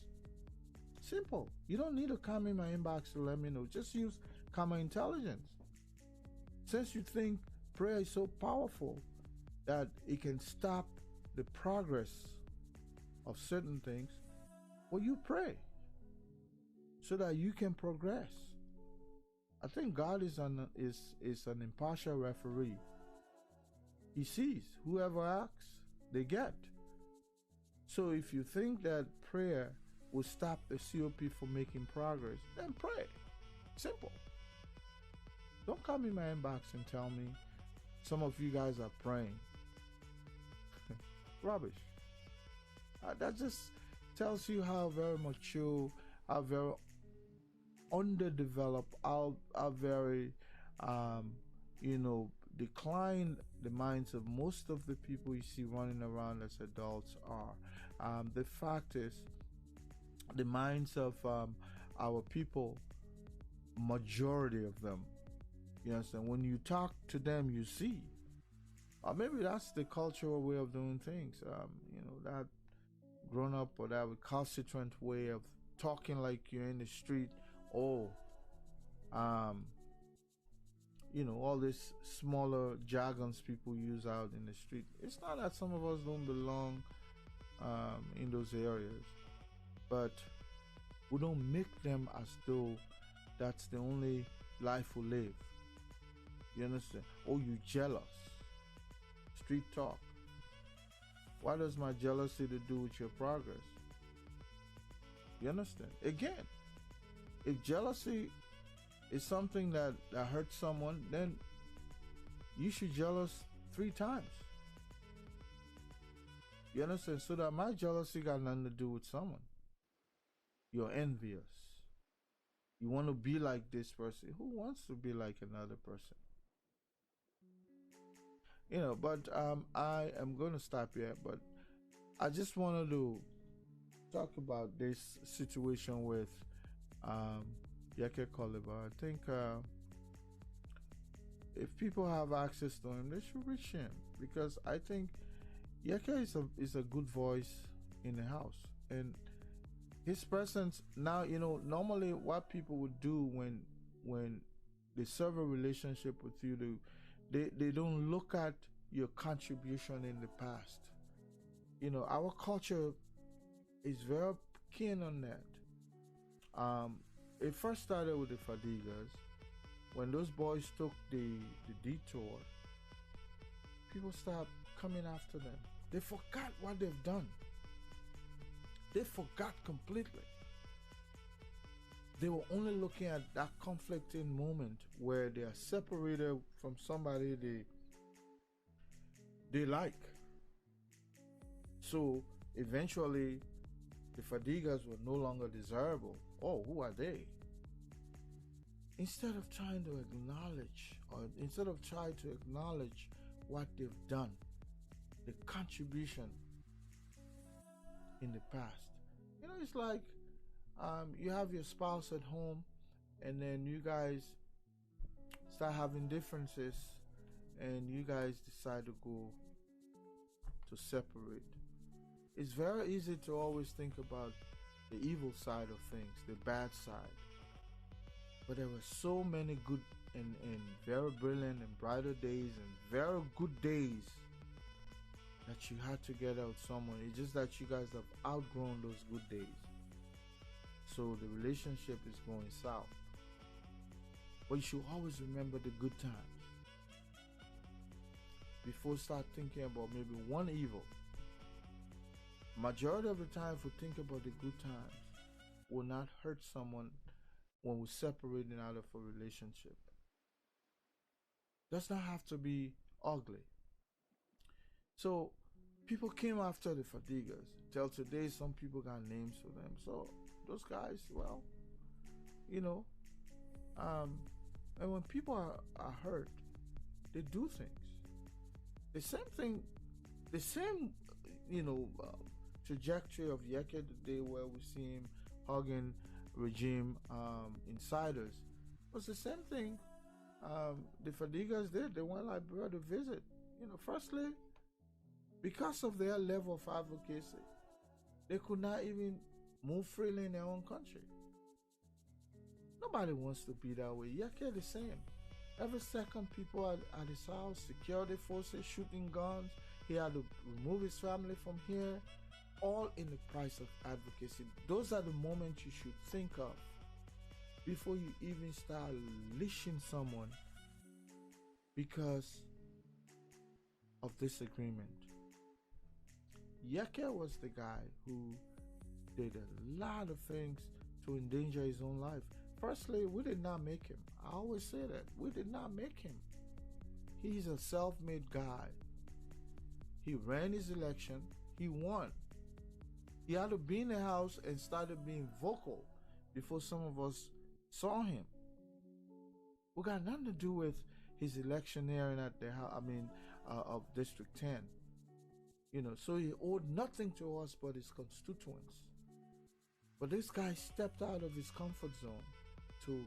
S1: Simple. You don't need to come in my inbox to let me know. Just use common intelligence. Since you think prayer is so powerful that it can stop the progress of certain things, well, you pray so that you can progress. I think God is an impartial referee. He sees whoever asks, they get. So if you think that prayer will stop the COP from making progress, then pray. Simple. Don't come in my inbox and tell me some of you guys are praying. Rubbish. That just tells you how very mature, how very underdeveloped, how very, declined the minds of most of the people you see running around as adults are. The fact is, the minds of our people, majority of them, you understand, when you talk to them, you see. Or maybe that's the cultural way of doing things. That grown up or that recalcitrant way of talking like you're in the street. Oh, all these smaller jargons people use out in the street. It's not that some of us don't belong in those areas, but we don't make them as though that's the only life we live. You understand? Oh, you jealous. Street talk. What does my jealousy to do with your progress? You understand? Again, if jealousy is something that hurts someone, then you should jealous 3 times. You understand? So that my jealousy got nothing to do with someone. You're envious. You want to be like this person. Who wants to be like another person? But I am going to stop here. But I just wanted to talk about this situation with Yekeh Kolubah. I think if people have access to him, they should reach him, because I think Yekeh is a good voice in the house, and his presence now. Normally what people would do when they serve a relationship with you, they don't look at your contribution in the past. Our culture is very keen on that. It first started with the Fadigas. When those boys took the detour, people started coming after them. They forgot what they've done. They forgot completely. They were only looking at that conflicting moment where they are separated from somebody they like. So eventually the Fadigas were no longer desirable. Oh, who are they? Instead of trying to acknowledge what they've done, the contribution in the past. It's like you have your spouse at home, and then you guys start having differences, and you guys decide to go to separate. It's very easy to always think about the evil side of things, the bad side. But there were so many good and very brilliant and brighter days and very good days that you had together with someone. It's just that you guys have outgrown those good days. So the relationship is going south. But you should always remember the good times before start thinking about maybe one evil. Majority of the time, if we think about the good times, will not hurt someone when we're separating out of a relationship. Does not have to be ugly. So people came after the Fadigas. Till today, some people got names for them. So those guys, well, and when people are hurt, they do things. The same trajectory of Yekeh today, where we see him hugging regime insiders, was the same thing the Fadigas did. They went Liberia to visit. Firstly, because of their level of advocacy, they could not even move freely in their own country. Nobody wants to be that way. Yekeh the same. Every second, people at his house, security forces shooting guns. He had to remove his family from here, all in the price of advocacy. Those are the moments you should think of before you even start leashing someone because of disagreement. Yekeh was the guy who did a lot of things to endanger his own life. Firstly, we did not make him. I always say that. We did not make him. He's a self-made guy. He ran his election. He won. He had to be in the house and started being vocal before some of us saw him. We got nothing to do with his electioneering at the house. Of District 10. So he owed nothing to us but his constituents. But this guy stepped out of his comfort zone to,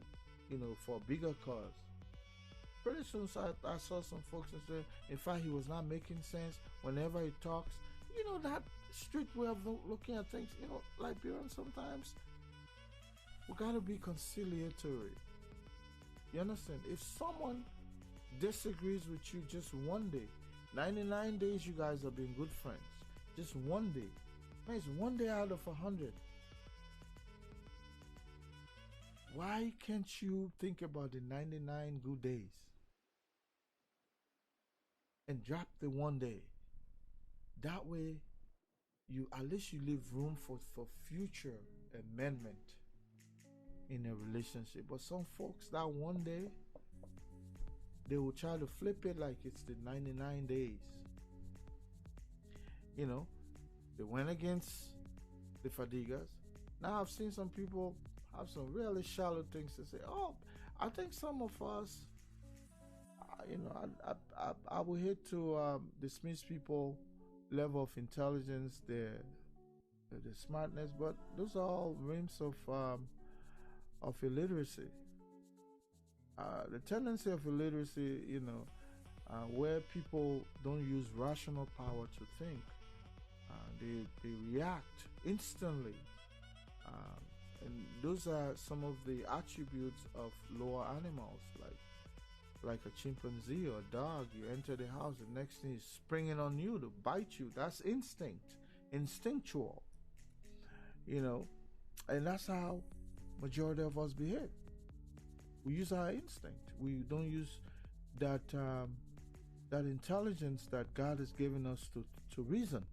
S1: for a bigger cause. Pretty soon I saw some folks and said, in fact, he was not making sense whenever he talks. That street way of looking at things, Liberian sometimes, we got to be conciliatory. You understand? If someone disagrees with you just one day, 99 days you guys have been good friends. Just one day. Man, it's one day out of 100. Why can't you think about the 99 good days and drop the one day? That way, at least you leave room for future amendment in a relationship. But some folks, that one day, they will try to flip it like it's the 99 days. They went against the Fadigas. Now I've seen some people have some really shallow things to say. Oh, I think some of us, I would hate to dismiss people level of intelligence, the smartness, but those are all realms of illiteracy. The tendency of illiteracy, where people don't use rational power to think, they react instantly, and those are some of the attributes of lower animals, like a chimpanzee or a dog. You enter the house, the next thing is springing on you to bite you. That's instinctual, and that's how majority of us behave. We use our instinct. We don't use that intelligence that God has given us to reason.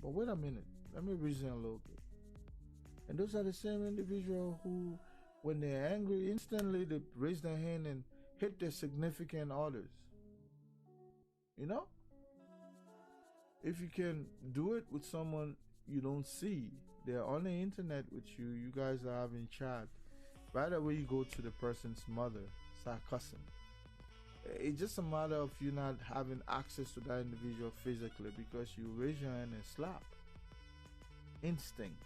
S1: But wait a minute, let me reason a little bit. And those are the same individuals who, when they're angry, instantly they raise their hand and hit their significant others. If you can do it with someone you don't see, they're on the internet with you, you guys are having chat. Right away, you go to the person's mother, start cussing. It's just a matter of you not having access to that individual physically, because you raise your hand and slap. Instinct.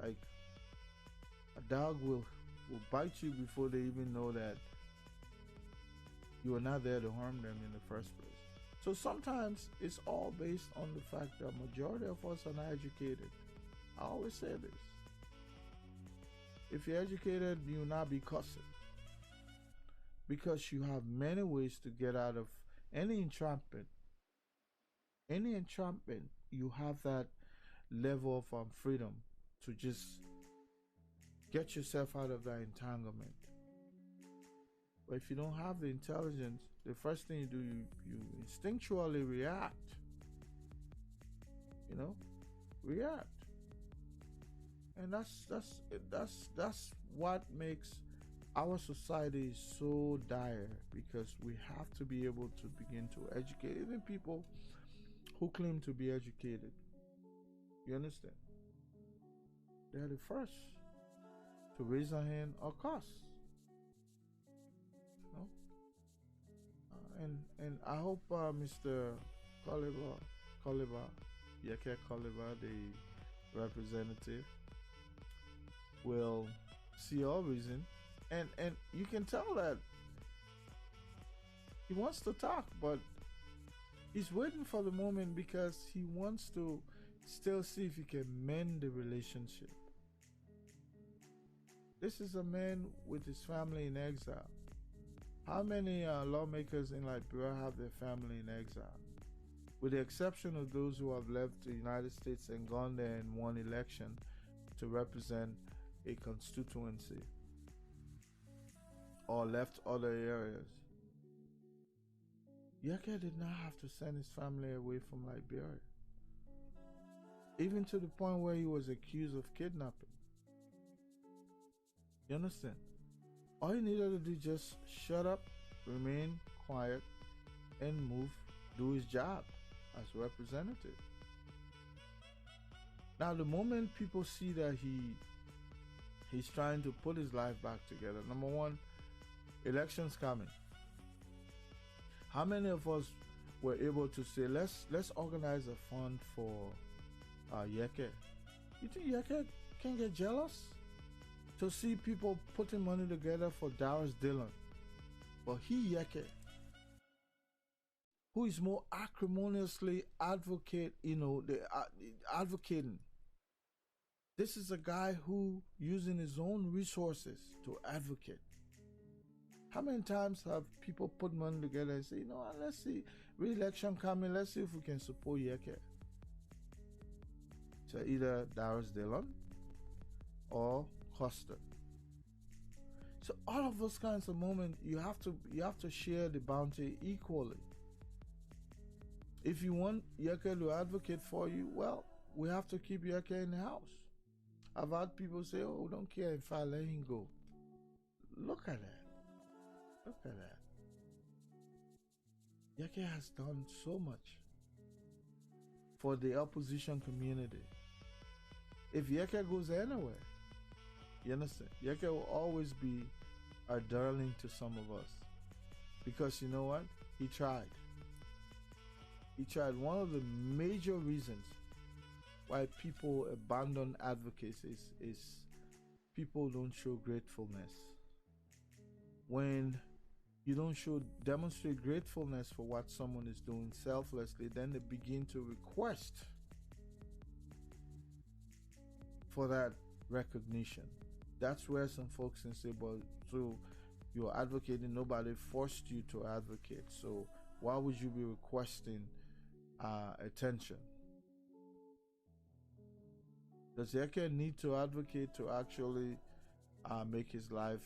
S1: Like a dog will bite you before they even know that you are not there to harm them in the first place. So sometimes it's all based on the fact that majority of us are not educated. I always say this. If you're educated, you will not be cussing, because you have many ways to get out of any entrapment. Any entrapment, you have that level of freedom to just get yourself out of that entanglement. But if you don't have the intelligence, the first thing you do, you instinctually react. React. And that's what makes our society so dire, because we have to be able to begin to educate even people who claim to be educated. You understand? They're the first to raise a hand or cuss. And I hope Mr. Kolubah, Yekeh Kolubah, the representative, will see our reason, and you can tell that he wants to talk, but he's waiting for the moment because he wants to still see if he can mend the relationship. This is a man with his family in exile. How many lawmakers in Liberia have their family in exile? With the exception of those who have left the United States and gone there and won election to represent a constituency, or left other areas. Yekeh did not have to send his family away from Liberia. even to the point where he was accused of kidnapping. You understand? All he needed to do just shut up, remain quiet, and move, do his job as representative. Now, the moment people see that he's trying to put his life back together, number one, elections coming. How many of us were able to say, let's organize a fund for Yekeh? You think Yekeh can get jealous to see people putting money together for Darius Dillon? But he, Yekeh, who is more acrimoniously advocating. This is a guy who using his own resources to advocate. How many times have people put money together and say, let's see, re-election coming, let's see if we can support Yekeh? So either Darius Dillon or Costa. So all of those kinds of moments, you have to share the bounty equally. If you want Yekeh to advocate for you, well, we have to keep Yekeh in the house. I've had people say, we don't care if I let him go. Look at that. Look at that. Yekeh has done so much for the opposition community. If Yekeh goes anywhere, you understand, Yekeh will always be a darling to some of us. Because you know what? He tried. He tried. One of the major reasons why people abandon advocates is people don't show gratefulness. When you don't demonstrate gratefulness for what someone is doing selflessly, then they begin to request for that recognition. That's where some folks can say, well, so you're advocating, nobody forced you to advocate, so why would you be requesting attention? Does Yekeh need to advocate to actually make his life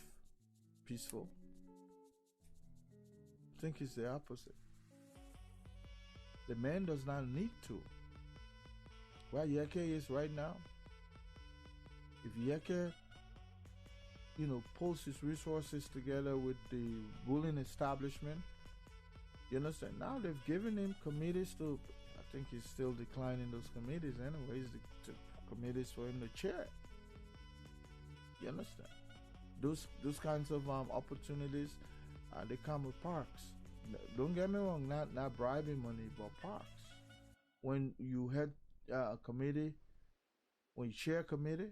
S1: peaceful? I think it's the opposite. The man does not need to. Where Yekeh is right now, if Yekeh, pulls his resources together with the ruling establishment, you understand? Now they've given him committees to, I think he's still declining those committees anyways, the committees for him to chair. You understand? Those kinds of opportunities, they come with parks. Don't get me wrong, not bribing money, but parks. When you head a committee, when you chair a committee,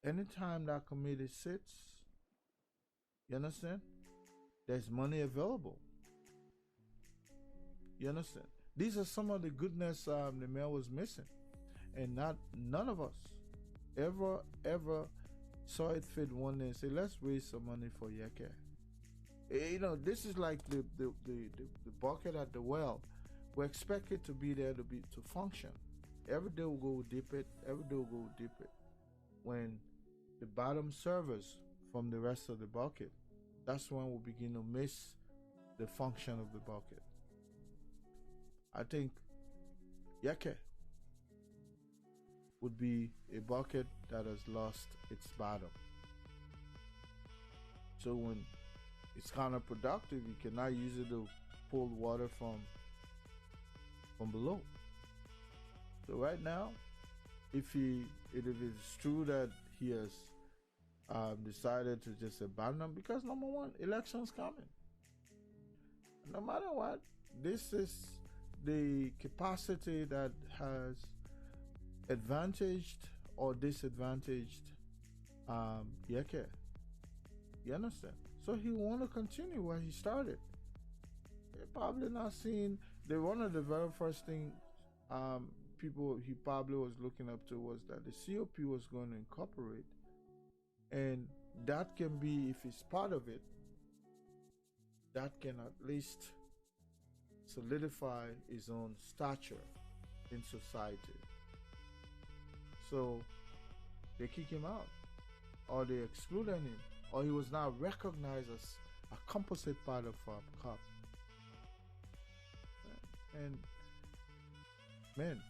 S1: anytime that committee sits, you understand? There's money available. You understand? These are some of the goodness the mayor was missing. And none of us ever saw it fit one day and say, let's raise some money for Yekeh. This is like the bucket at the well. We expect it to be there to function. Every day we'll go dip it. Every day we'll go dip it. When the bottom servers from the rest of the bucket, that's when we'll begin to miss the function of the bucket. I think Yekeh would be a bucket that has lost its bottom. So when it's counterproductive, you cannot use it to pull water from below. So right now, if it's true that he has decided to just abandon, because number one, elections coming. No matter what, this is the capacity that has advantaged or disadvantaged Yekeh. You understand? So he want to continue where he started. They're probably not seeing. One of the very first thing people he probably was looking up to was that the COP was going to incorporate, and that can be, if it's part of it, that can at least solidify his own stature in society. So they kick him out, or they excluded him, or he was now recognized as a composite part of COP. And man,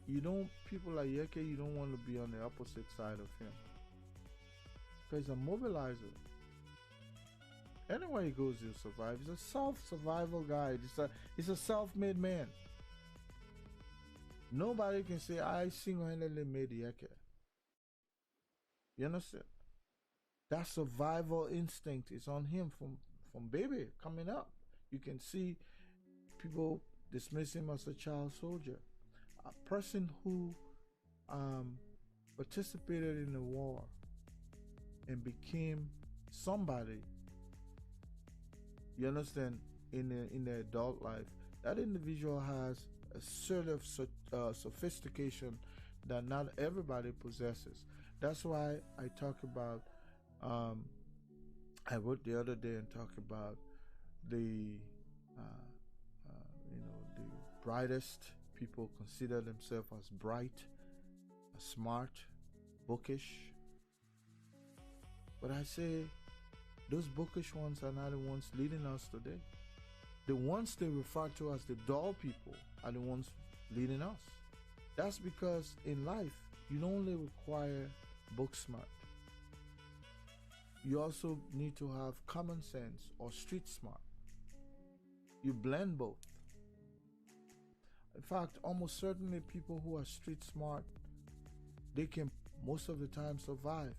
S1: you don't, people like Yekeh, you don't want to be on the opposite side of him. Because he's a mobilizer. Anywhere he goes, he'll survive. He's a self-survival guy. He's a self-made man. Nobody can say, I single-handedly made Yekeh. You understand? That survival instinct is on him from baby coming up. You can see people dismiss him as a child soldier. A person who participated in the war and became somebody, you understand, in the adult life. That individual has a sort of sophistication that not everybody possesses. That's why I talk about, I wrote the other day and talked about the, the brightest people consider themselves as bright, smart, bookish. But I say those bookish ones are not the ones leading us today. The ones they refer to as the dull people are the ones leading us. That's because in life, you don't only require book smart. You also need to have common sense or street smart. You blend both. In fact, almost certainly people who are street smart, they can most of the time survive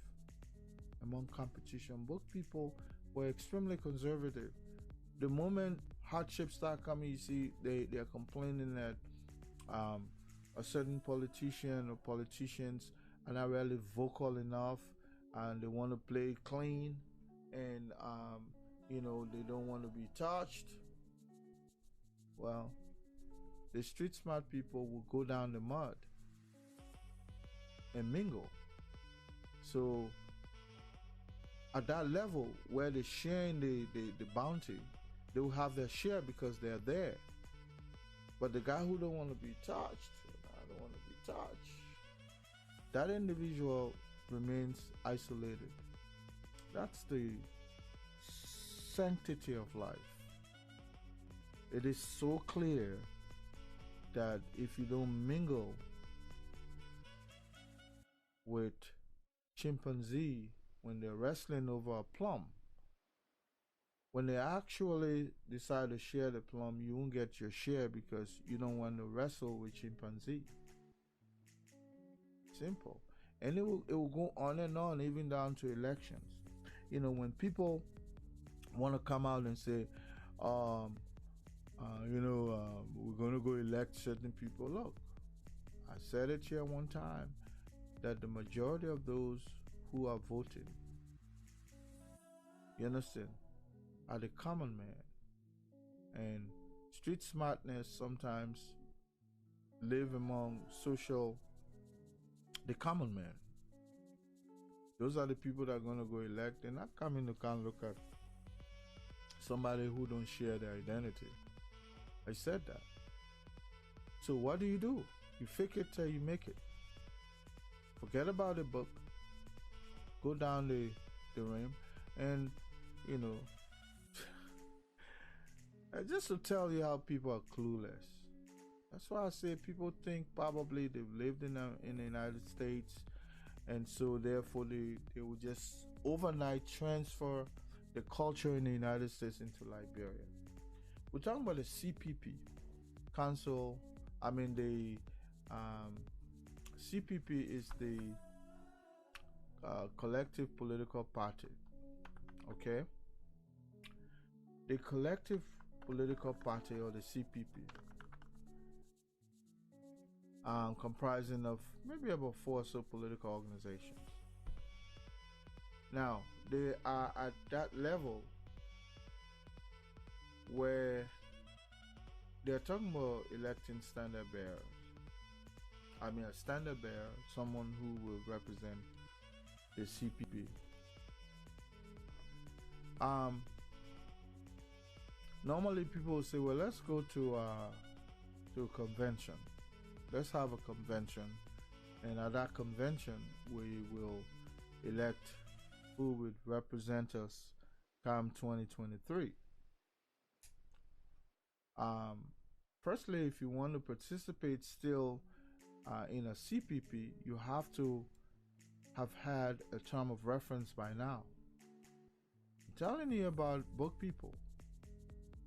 S1: among competition. Book people were extremely conservative. The moment hardships start coming, you see they're complaining that a certain politician or politicians are not really vocal enough, and they want to play clean, and they don't want to be touched. Well, the street smart people will go down the mud and mingle. So at that level where they're sharing the bounty, they will have their share because they're there. But the guy who don't want to be touched, I don't want to be touched, that individual remains isolated. That's the sanctity of life. It is so clear that if you don't mingle with chimpanzee when they're wrestling over a plum, when they actually decide to share the plum, you won't get your share because you don't want to wrestle with chimpanzee. Simple. And it will go on and on, even down to elections. When people want to come out and say, we're going to go elect certain people. Look, I said it here one time that the majority of those who are voting, you understand, are the common man. And street smartness sometimes live among the common man. Those are the people that are going to go elect. They're not coming to come look at somebody who don't share their identity. I said that. So what do? You fake it till you make it. Forget about the book. Go down the rim, and just to tell you how people are clueless. That's why I say people think probably they've lived in the United States, and so therefore they will just overnight transfer the culture in the United States into Liberia. We're talking about the CPP, the CPP is the collective political party. Okay? The collective political party, or the CPP, comprising of maybe about 4 or so political organizations. Now, they are at that level where they're talking about electing standard bearers. A standard bearer, someone who will represent the CPP. Normally people will say, well, let's go to a convention. Let's have a convention, and at that convention we will elect who would represent us come 2023. Firstly, if you want to participate still in a CPP, you have to have had a term of reference by now. I'm telling you about book people.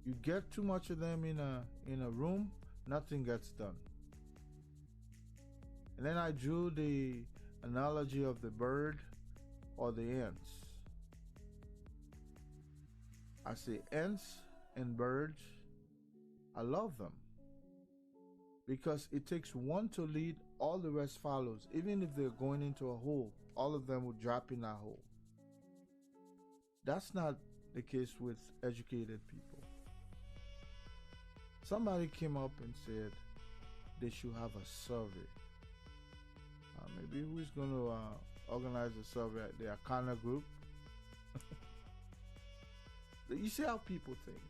S1: You get too much of them in a room, nothing gets done. And then I drew the analogy of the bird or the ants. I say ants and birds, I love them because it takes one to lead, all the rest follows. Even if they're going into a hole, all of them will drop in that hole. That's not the case with educated people. Somebody came up and said they should have a survey. Maybe who's going to organize a survey at the Akana group? You see how people think.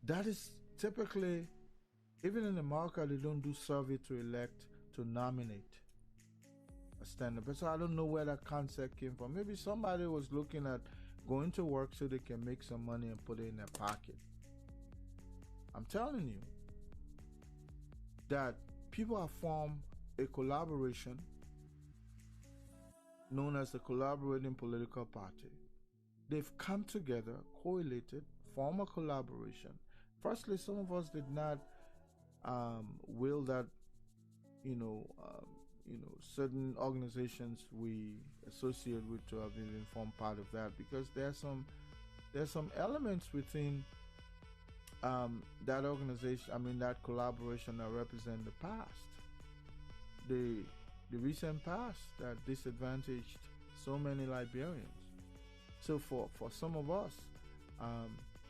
S1: That is typically, even in America, they don't do survey to elect, to nominate a standard. So I don't know where that concept came from. Maybe somebody was looking at going to work so they can make some money and put it in their pocket. I'm telling you that people have formed a collaboration known as the Collaborating Political Party. They've come together, correlated, form a collaboration. Firstly, some of us did not will that, certain organizations we associate with to have even formed part of that, because there's some elements within that organization, that collaboration that represent the past, the recent past that disadvantaged so many Liberians. So for some of us,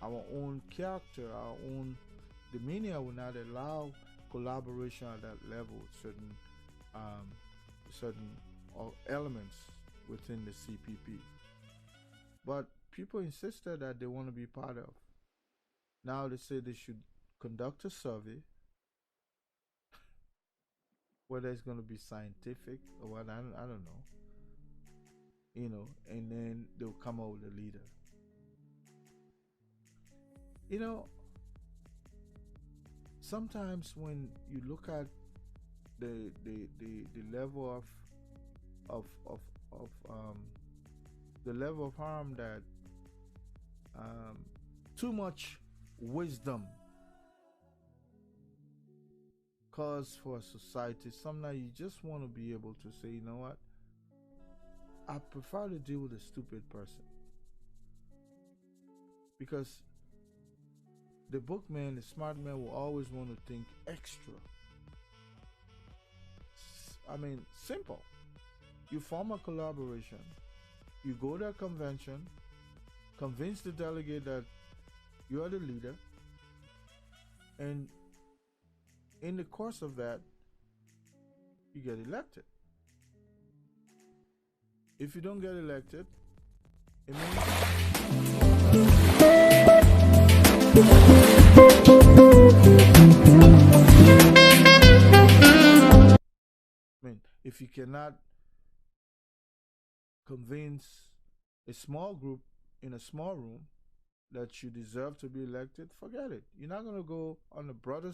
S1: our own character, our own demeanor will not allow collaboration at that level with certain elements within the CPP. But people insisted that they want to be part of. Now they say they should conduct a survey, whether it's going to be scientific or what, I don't know. And then they'll come out with a leader. Sometimes when you look at the level of the level of harm that too much wisdom cause for a society, sometimes you just want to be able to say, you know what, I prefer to deal with a stupid person. Because the bookman, the smart man, will always want to think extra. Simple. You form a collaboration, you go to a convention, convince the delegate that you are the leader, and in the course of that, you get elected. If you don't get elected, it means if you cannot convince a small group in a small room that you deserve to be elected, forget it. You're not going to go on a broader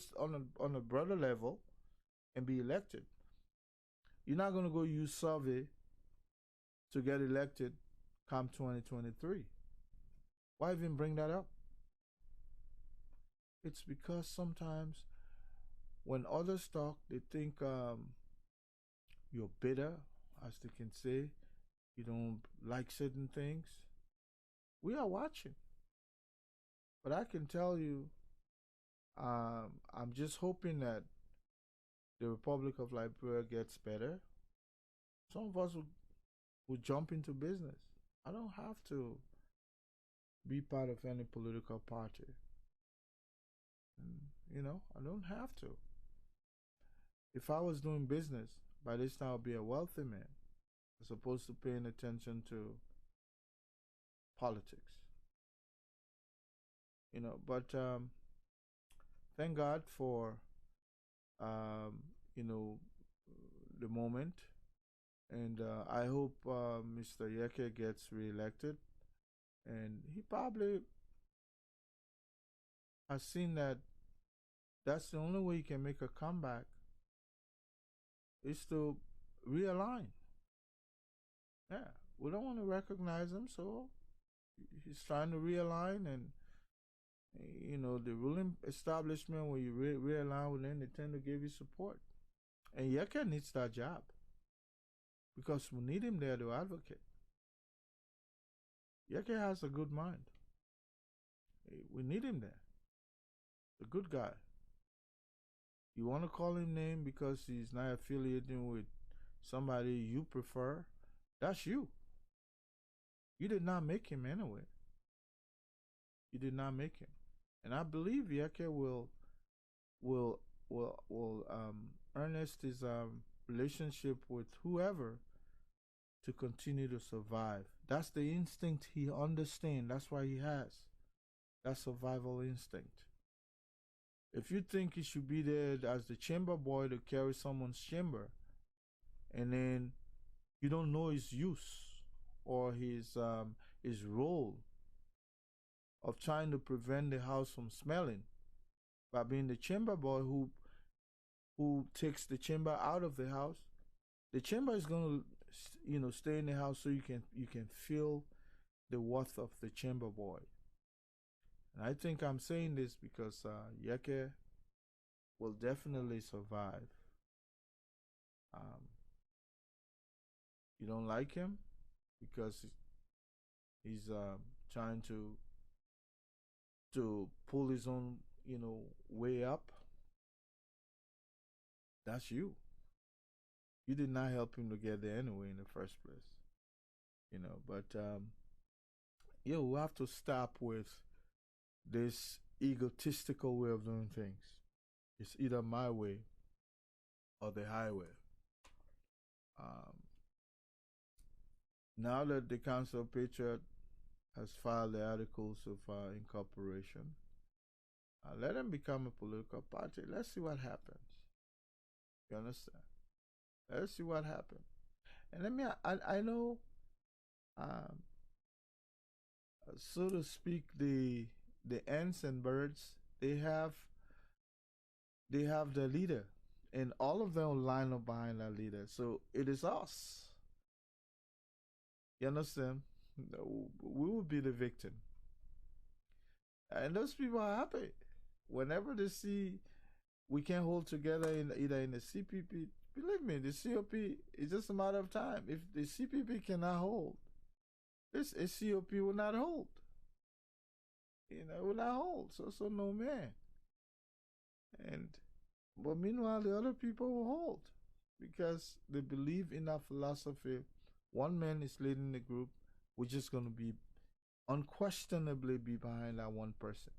S1: level and be elected. You're not going to go use survey to get elected come 2023. Why even bring that up? It's because sometimes when others talk, they think you're bitter, as they can say. You don't like certain things. We are watching. But I can tell you, I'm just hoping that the Republic of Liberia gets better. Some of us will jump into business. I don't have to be part of any political party. I don't have to. If I was doing business, by this time I'd be a wealthy man, as opposed to paying attention to politics. But thank God for the moment, and I hope Mr. Yekeh gets reelected, and he probably has seen that That's the only way you can make a comeback is to realign. Yeah, we don't want to recognize him, so he's trying to realign, and the ruling establishment when you realign with them, they tend to give you support. And Yekeh needs that job because we need him there to advocate. Yekeh has a good mind. We need him there. A good guy. You want to call him name because he's not affiliating with somebody you prefer? That's you. You did not make him anyway. You did not make him, and I believe Yekeh will earnest his relationship with whoever to continue to survive. That's the instinct he understands. That's why he has that survival instinct. If you think he should be there as the chamber boy to carry someone's chamber, and then you don't know his use or his role of trying to prevent the house from smelling by being the chamber boy who takes the chamber out of the house, the chamber is going to stay in the house so you can feel the worth of the chamber boy. And I think I'm saying this because Yekeh will definitely survive. Um, you don't like him because he's trying to pull his own way up. That's you. You did not help him to get there anyway in the first place. But we have to stop with this egotistical way of doing things. It's either my way or the highway. Um, Now that the Council of Patriot has filed the articles of incorporation, let them become a political party. Let's see what happens. You understand? Let's see what happens. And I know, um, so to speak, the ants and birds, they have the leader, and all of them line up behind that leader. So it is us. You understand? We will be the victim. And those people are happy. Whenever they see we can hold together either in the CPP, believe me, the COP is just a matter of time. If the CPP cannot hold, this COP will not hold. It will not hold. So no man. But meanwhile, the other people will hold because they believe in our philosophy. One man is leading the group. We're just going to be unquestionably be behind that one person.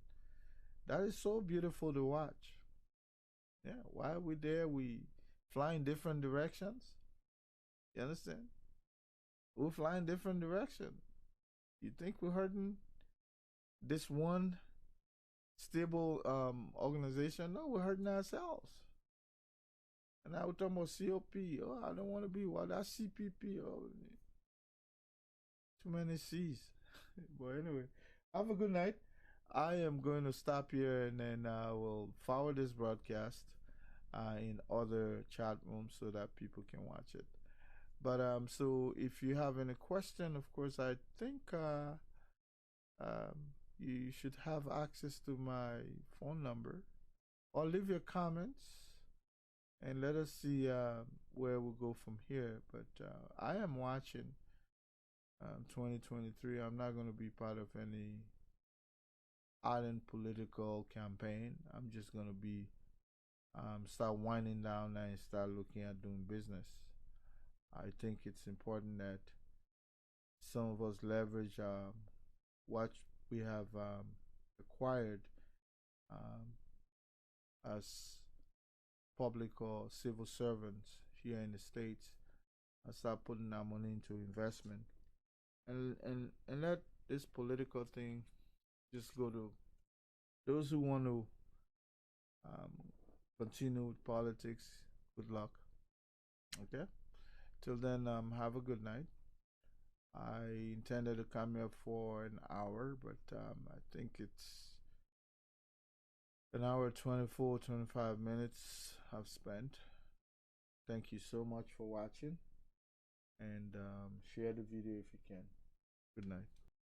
S1: That is so beautiful to watch. Yeah, while we're there, we fly in different directions. You understand? We'll fly in different directions. You think we're hurting this one stable organization? No, we're hurting ourselves. And now we're talking about COP. Oh, I don't want to be that's CPP. Oh, too many C's. But anyway, have a good night. I am going to stop here and then I will forward this broadcast in other chat rooms so that people can watch it. But so if you have any question, of course, I think you should have access to my phone number, or leave your comments and let us see where we'll go from here. But I am watching 2023. I'm not going to be part of any ardent political campaign. I'm just going to be start winding down and start looking at doing business. I think it's important that some of us leverage what we have acquired as public or civil servants here in the States and start putting our money into investment and let this political thing just go to those who want to continue with politics. Good luck. Okay. Till then, have a good night. I intended to come here for an hour, but I think it's An hour 24-25 minutes have spent. Thank you so much for watching, and share the video if you can. Good night.